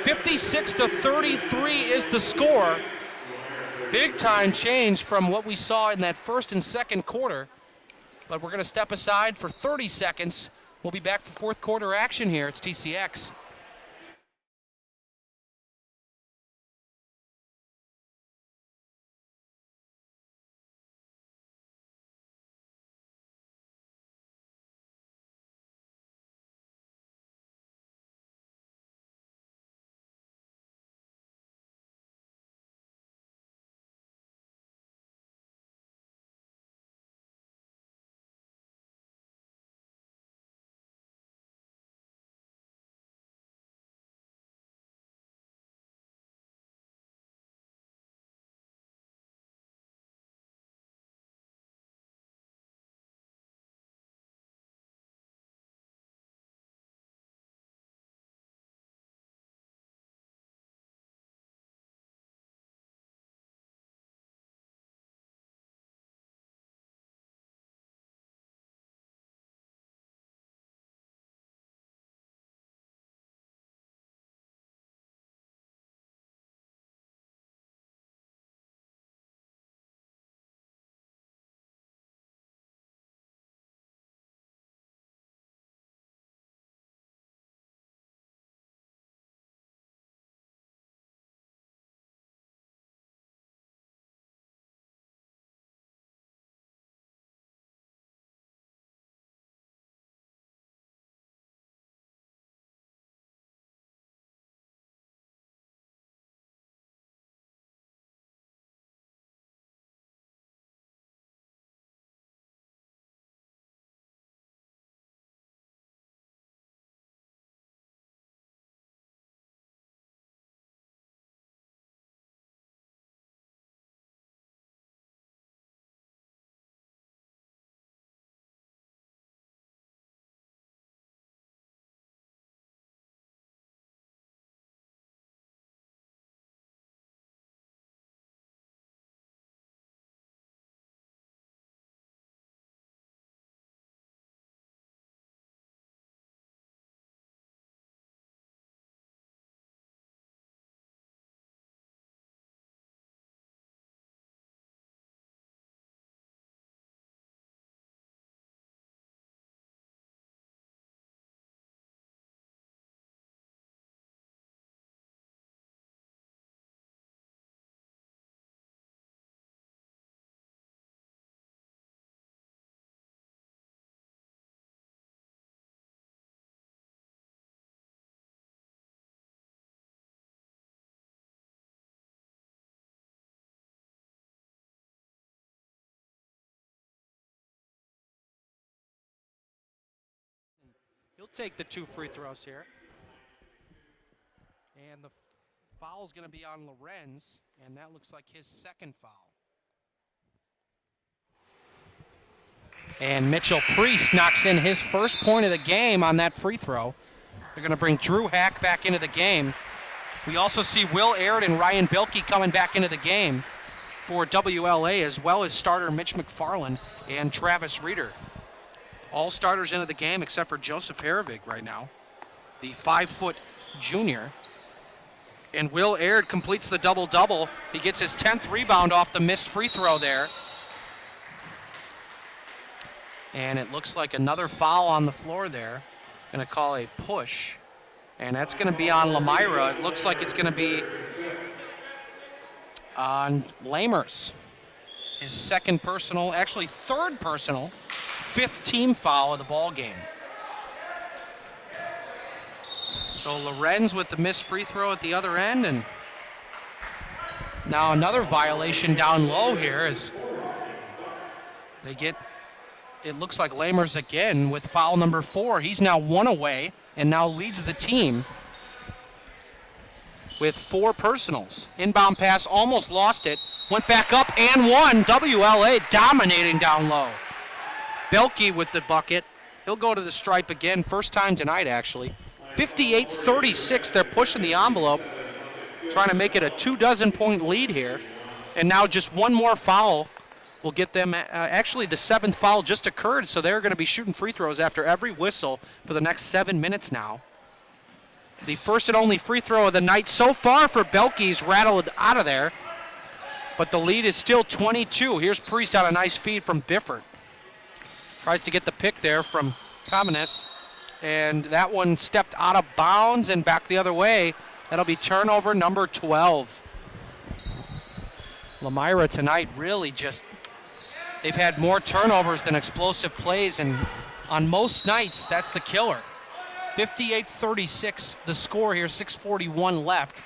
56-33 is the score. Big-time change from what we saw in that first and second quarter. But we're going to step aside for 30 seconds. We'll be back for fourth quarter action here. It's TCX. He'll take the 2 free throws here. And the foul's going to be on Lorenz, and that looks like his second foul. And Mitchell Priest knocks in his first point of the game on that free throw. They're going to bring Drew Hack back into the game. We also see Will Aird and Ryan Bilkey coming back into the game for WLA, as well as starter Mitch McFarland and Travis Reeder. All starters into the game except for Joseph Harevig right now, the 5-foot junior. And Will Aird completes the double-double. He gets his 10th rebound off the missed free throw there. And it looks like another foul on the floor there. Going to call a push. And that's going to be on Lomira. It looks like it's going to be on Lamers. His second personal, actually third personal, 5th team foul of the ball game. So Lorenz with the missed free throw at the other end, and now another violation down low here as they get, it looks like Lamers again with foul number 4. He's now 1 away and now leads the team with 4 personals. Inbound pass, almost lost it, went back up and won. WLA dominating down low. Belke with the bucket. He'll go to the stripe again, first time tonight actually. 58-36, they're pushing the envelope, trying to make it a 2-dozen-point lead here. And now just one more foul will get them, actually the 7th foul just occurred, so they're going to be shooting free throws after every whistle for the next 7 minutes now. The first and only free throw of the night so far for Belke's rattled out of there, but the lead is still 22. Here's Priest on a nice feed from Bifford. Tries to get the pick there from Kamenis, and that one stepped out of bounds and back the other way. That'll be turnover number 12. Lomira tonight really just, they've had more turnovers than explosive plays, and on most nights, that's the killer. 58-36, the score here, 6:41 left.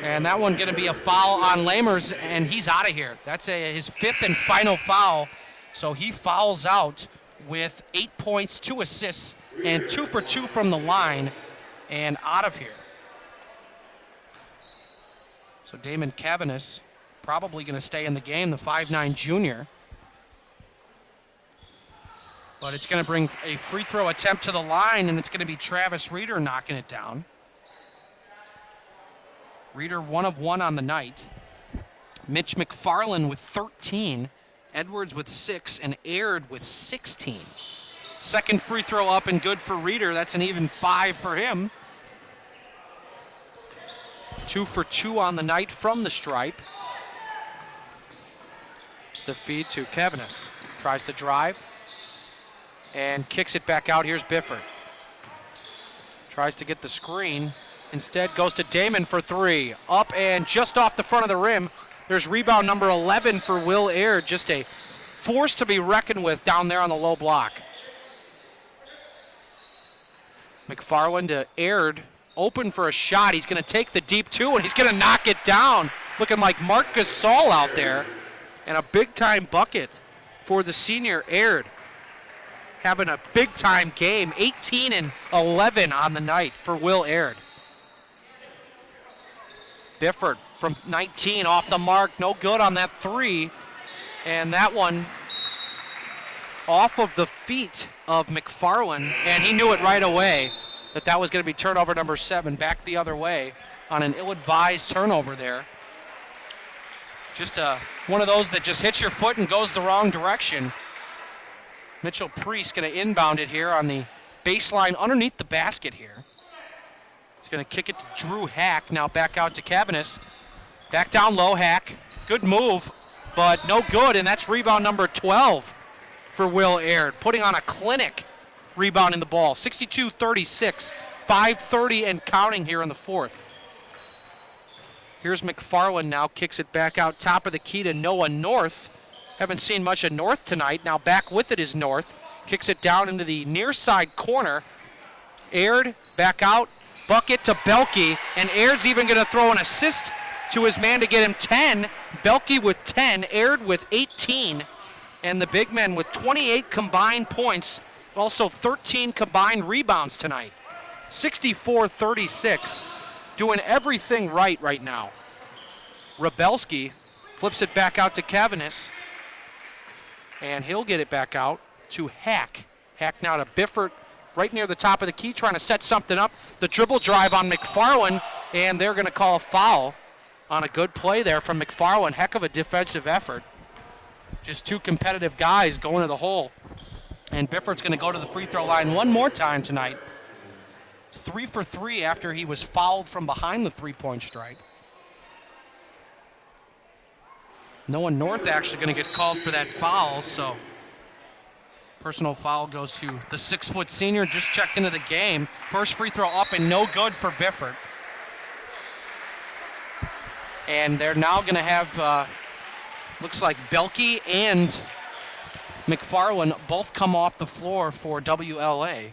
And that one gonna be a foul on Lamers, and he's out of here. That's his 5th and final foul. So he fouls out with 8 points, 2 assists, and 2 for 2 from the line, and out of here. So Damon Kamenis probably going to stay in the game, the 5'9" junior. But it's going to bring a free throw attempt to the line, and it's going to be Travis Reeder knocking it down. Reeder 1 of 1 on the night. Mitch McFarland with 13. Edwards with 6, and Aird with 16. Second free throw up and good for Reeder. That's an even 5 for him. 2 for 2 on the night from the stripe. It's the feed to Kamenis. Tries to drive and kicks it back out. Here's Bifford. Tries to get the screen. Instead goes to Damon for 3. Up and just off the front of the rim. There's rebound number 11 for Will Aird. Just a force to be reckoned with down there on the low block. McFarland to Aird. Open for a shot. He's going to take the deep 2, and he's going to knock it down. Looking like Marc Gasol out there. And a big-time bucket for the senior Aird. Having a big-time game. 18 and 11 on the night for Will Aird. Bifford from 19 off the mark. No good on that 3. And that one off of the feet of McFarland. And he knew it right away that was going to be turnover number 7. Back the other way on an ill-advised turnover there. Just one of those that just hits your foot and goes the wrong direction. Mitchell Priest going to inbound it here on the baseline underneath the basket here. He's going to kick it to Drew Hack. Now back out to Kamenis. Back down low, Hack. Good move, but no good, and that's rebound number 12 for Will Aird. Putting on a clinic rebound in the ball. 62-36, 5:30 and counting here in the 4th. Here's McFarland now, kicks it back out top of the key to Noah North. Haven't seen much of North tonight. Now back with it is North. Kicks it down into the near side corner. Aird back out, bucket to Belke, and Aird's even going to throw an assist to his man to get him 10. Belke with 10, Aird with 18, and the big men with 28 combined points Also 13 combined rebounds tonight. 64-36, doing everything right now. Rebelski flips it back out to Kevinis, and he'll get it back out to Hack. Hack now to Bifford, right near the top of the key, trying to set something up. The dribble drive on McFarland, and they're going to call a foul on a good play there from McFarland. Heck of a defensive effort. Just two competitive guys going to the hole. And Bifford's going to go to the free throw line one more time tonight. 3 for 3 after he was fouled from behind the three-point stripe. Noah North actually going to get called for that foul, so personal foul goes to the 6-foot senior, just checked into the game. First free throw up and no good for Bifford. And they're now going to have, looks like Belke and McFarland both come off the floor for WLA,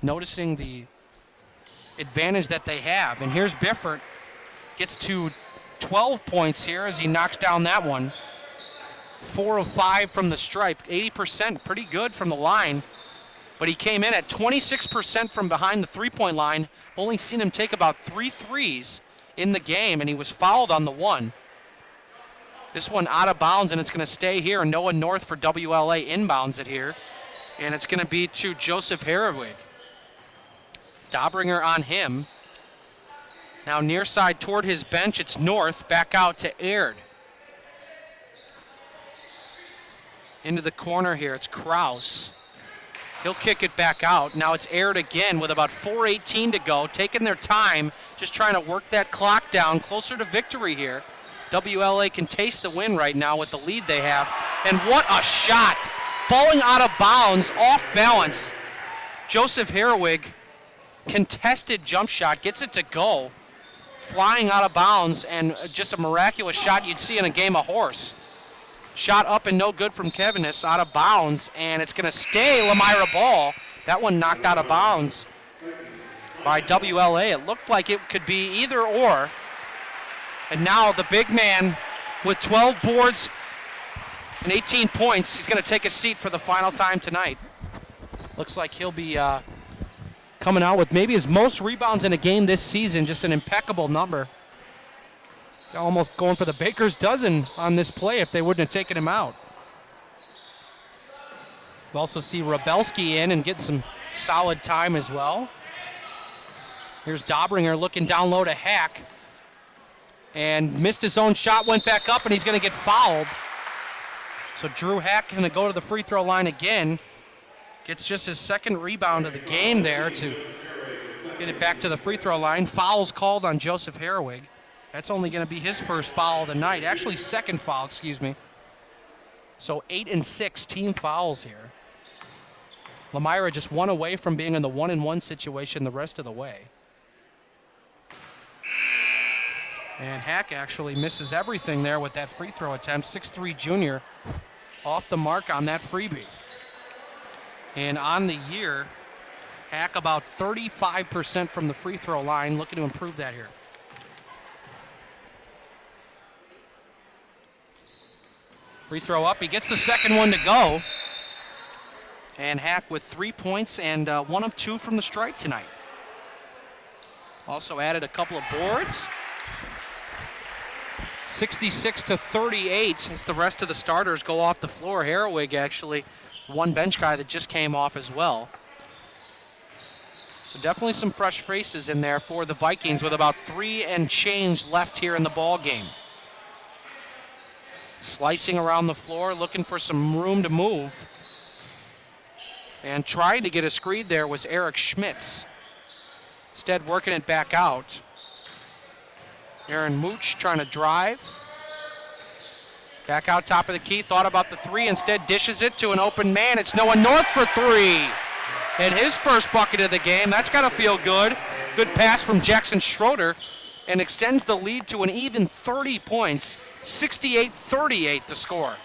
noticing the advantage that they have. And here's Bifford, gets to 12 points here as he knocks down that one. 4 of 5 from the stripe, 80%, pretty good from the line. But he came in at 26% from behind the three-point line. Only seen him take about 3 threes in the game, and he was fouled on the one. This one out of bounds, and it's going to stay here. And Noah North for WLA inbounds it here. And it's going to be to Joseph Herwig. Dobringer on him. Now near side toward his bench, it's North, back out to Aird. Into the corner here, it's Kraus. He'll kick it back out. Now it's Aird again with about 4:18 to go, taking their time, just trying to work that clock down, closer to victory here. WLA can taste the win right now with the lead they have. And what a shot! Falling out of bounds, off balance. Joseph Herwig, contested jump shot, gets it to go. Flying out of bounds, and just a miraculous shot you'd see in a game of horse. Shot up and no good from Kevinis, out of bounds, and it's going to stay Lomira ball. That one knocked out of bounds by WLA. It looked like it could be either or. And now the big man with 12 boards and 18 points, he's going to take a seat for the final time tonight. Looks like he'll be coming out with maybe his most rebounds in a game this season, just an impeccable number. Almost going for the baker's dozen on this play if they wouldn't have taken him out. We also see Rebelski in and get some solid time as well. Here's Dobringer looking down low to Hack. And missed his own shot, went back up, and he's going to get fouled. So Drew Hack going to go to the free throw line again. Gets just his second rebound of the game there to get it back to the free throw line. Fouls called on Joseph Herwig. That's only going to be his first foul of the night. Actually, second foul, excuse me. So 8 and 6 team fouls here. Lomira just one away from being in the 1-and-1 situation the rest of the way. And Hack actually misses everything there with that free throw attempt. 6'3" junior off the mark on that freebie. And on the year, Hack about 35% from the free throw line, looking to improve that here. Free throw up, he gets the second one to go. And Hack with 3 points and 1 of 2 from the stripe tonight. Also added a couple of boards. 66-38 as the rest of the starters go off the floor. Herwig actually, one bench guy that just came off as well. So definitely some fresh faces in there for the Vikings with about 3 and change left here in the ball game. Slicing around the floor, looking for some room to move. And trying to get a screen there was Eric Schmitz. Instead working it back out. Aaron Mooch trying to drive. Back out top of the key, thought about the three, instead dishes it to an open man. It's Noah North for 3. And his first bucket of the game, that's gotta feel good. Good pass from Jackson Schroeder and extends the lead to an even 30 points. 68-38 the score.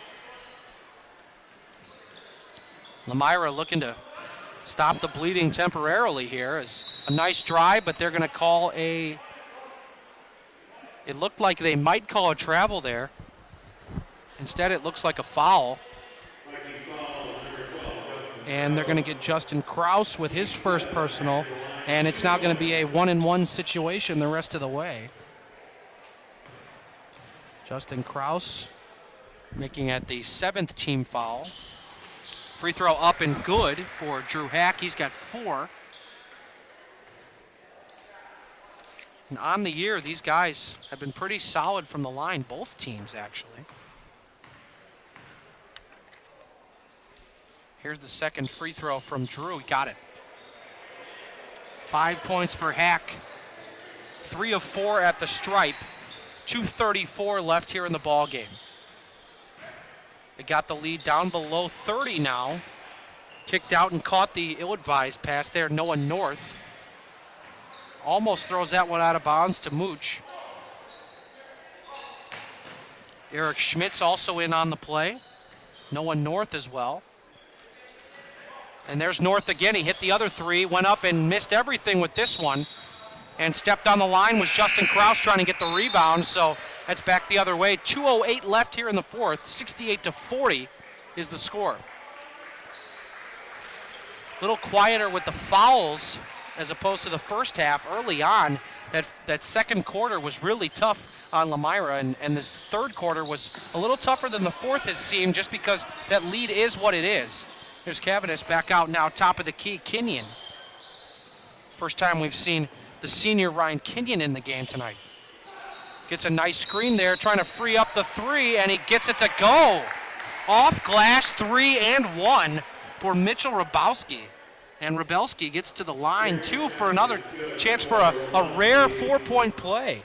Lomira looking to stop the bleeding temporarily here. As a nice drive, but they're gonna call a, it looked like they might call a travel there. Instead, it looks like a foul. And they're going to get Justin Kraus with his first personal, and it's now going to be a 1-and-1 situation the rest of the way. Justin Kraus making at the 7th team foul. Free throw up and good for Drew Hack. He's got 4. And on the year, these guys have been pretty solid from the line, both teams actually. Here's the second free throw from Drew. He got it. 5 points for Hack. 3 of 4 at the stripe. 2:34 left here in the ball game. They got the lead down below 30 now. Kicked out and caught the ill-advised pass there, Noah North. Almost throws that one out of bounds to Mooch. Eric Schmitz also in on the play. Noah North as well. And there's North again. He hit the other 3, went up and missed everything with this one. And stepped on the line was Justin Kraus trying to get the rebound, so that's back the other way. 2:08 left here in the fourth. 68-40 is the score. A little quieter with the fouls as opposed to the first half early on. That second quarter was really tough on Lomira, and this third quarter was a little tougher than the fourth has seemed just because that lead is what it is. Here's Cavanis back out now, top of the key, Kenyon. First time we've seen the senior Ryan Kenyon in the game tonight. Gets a nice screen there, trying to free up the 3, and he gets it to go. Off glass, 3 and 1 for Mitchell Rabowski. And Rabelski gets to the line, too, for another chance for a rare 4-point play.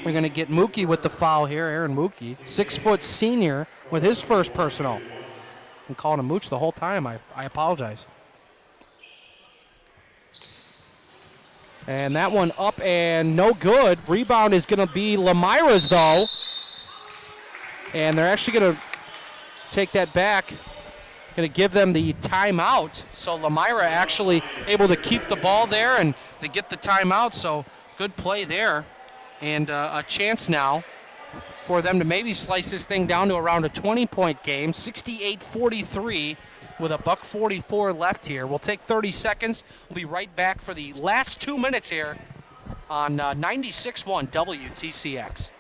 We're going to get Mookie with the foul here, Aaron Mookie. 6-foot senior with his first personal. I'm calling him Mooch the whole time. I apologize. And that one up and no good. Rebound is going to be Lomira's, though. And they're actually going to take that back. Going to give them the timeout. So Lomira actually able to keep the ball there, and they get the timeout. So good play there. And a chance now for them to maybe slice this thing down to around a 20-point game. 68-43. With $1:44 left here. We'll take 30 seconds. We'll be right back for the last 2 minutes here on 96.1 WTCX.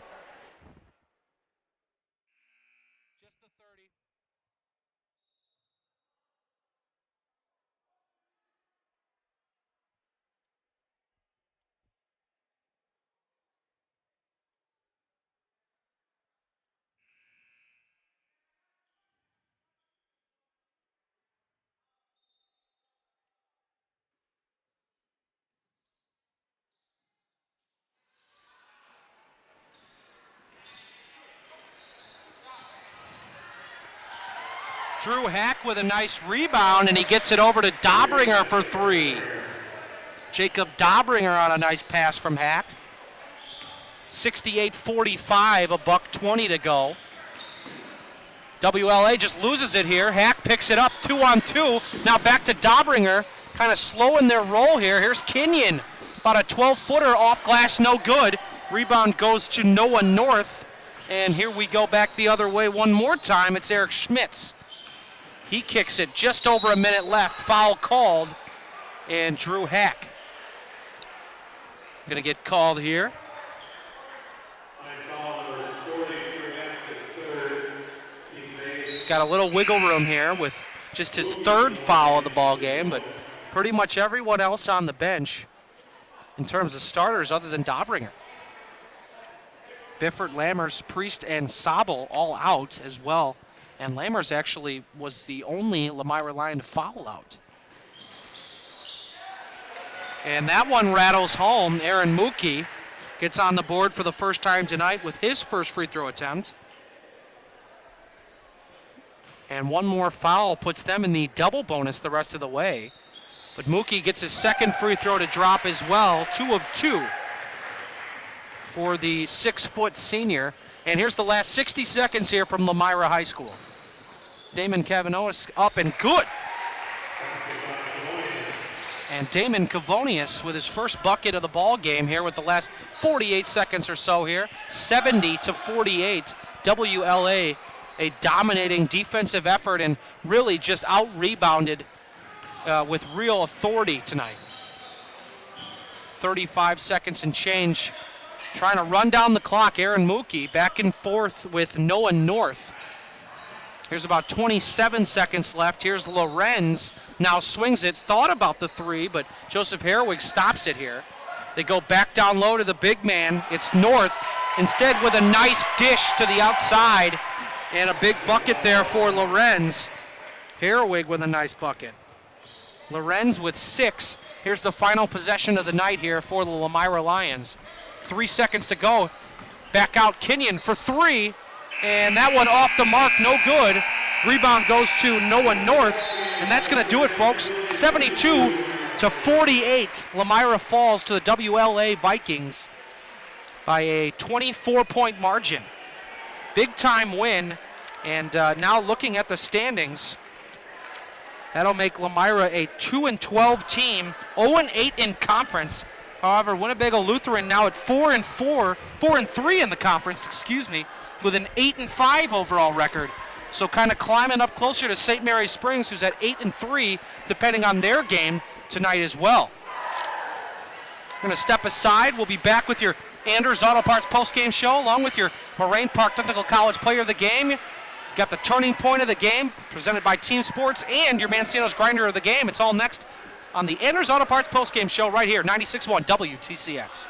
Drew Hack with a nice rebound, and he gets it over to Dobringer for 3. Jacob Dobringer on a nice pass from Hack. 68-45, $1:20 to go. WLA just loses it here. Hack picks it up, 2-on-2. Now back to Dobringer, kind of slowing their roll here. Here's Kenyon, about a 12-footer off glass, no good. Rebound goes to Noah North, and here we go back the other way one more time. It's Eric Schmitz. He kicks it, just over a minute left. Foul called, and Drew Hack going to get called here. He's got a little wiggle room here with just his 3rd foul of the ball game, but pretty much everyone else on the bench in terms of starters other than Dobringer. Biffert, Lammers, Priest, and Sabel all out as well. And Lammers actually was the only Lomira Lion to foul out. And that one rattles home. Aaron Mookie gets on the board for the first time tonight with his first free throw attempt. And one more foul puts them in the double bonus the rest of the way. But Mookie gets his second free throw to drop as well. 2 of 2 for the 6-foot senior. And here's the last 60 seconds here from Lomira High School. Damon Cavanonis up and good. And Damon Cavonius with his first bucket of the ball game here with the last 48 seconds or so here. 70-48. WLA a dominating defensive effort and really just out-rebounded with real authority tonight. 35 seconds and change. Trying to run down the clock. Aaron Mookie back and forth with Noah North. Here's about 27 seconds left. Here's Lorenz. Now swings it. Thought about the three, but Joseph Herwig stops it here. They go back down low to the big man. It's North. Instead with a nice dish to the outside. And a big bucket there for Lorenz. Herwig with a nice bucket. Lorenz with 6. Here's the final possession of the night here for the Lomira Lions. 3 seconds to go. Back out Kenyon for 3. And that one off the mark, no good. Rebound goes to Noah North. And that's going to do it, folks. 72-48. Lomira falls to the WLA Vikings by a 24-point margin. Big time win. And now looking at the standings, that'll make Lomira a 2-12 team, 0-8 in conference. However, Winnebago Lutheran now at 4-3 in the conference, with an 8-5 overall record. So kind of climbing up closer to St. Mary Springs, who's at 8-3, depending on their game tonight as well. We're going to step aside. We'll be back with your Anders Auto Parts postgame show, along with your Moraine Park Technical College Player of the Game. Got the turning point of the game, presented by Team Sports, and your Mancino's Grinder of the Game. It's all next on the Anders Auto Parts postgame show right here, 96.1 WTCX.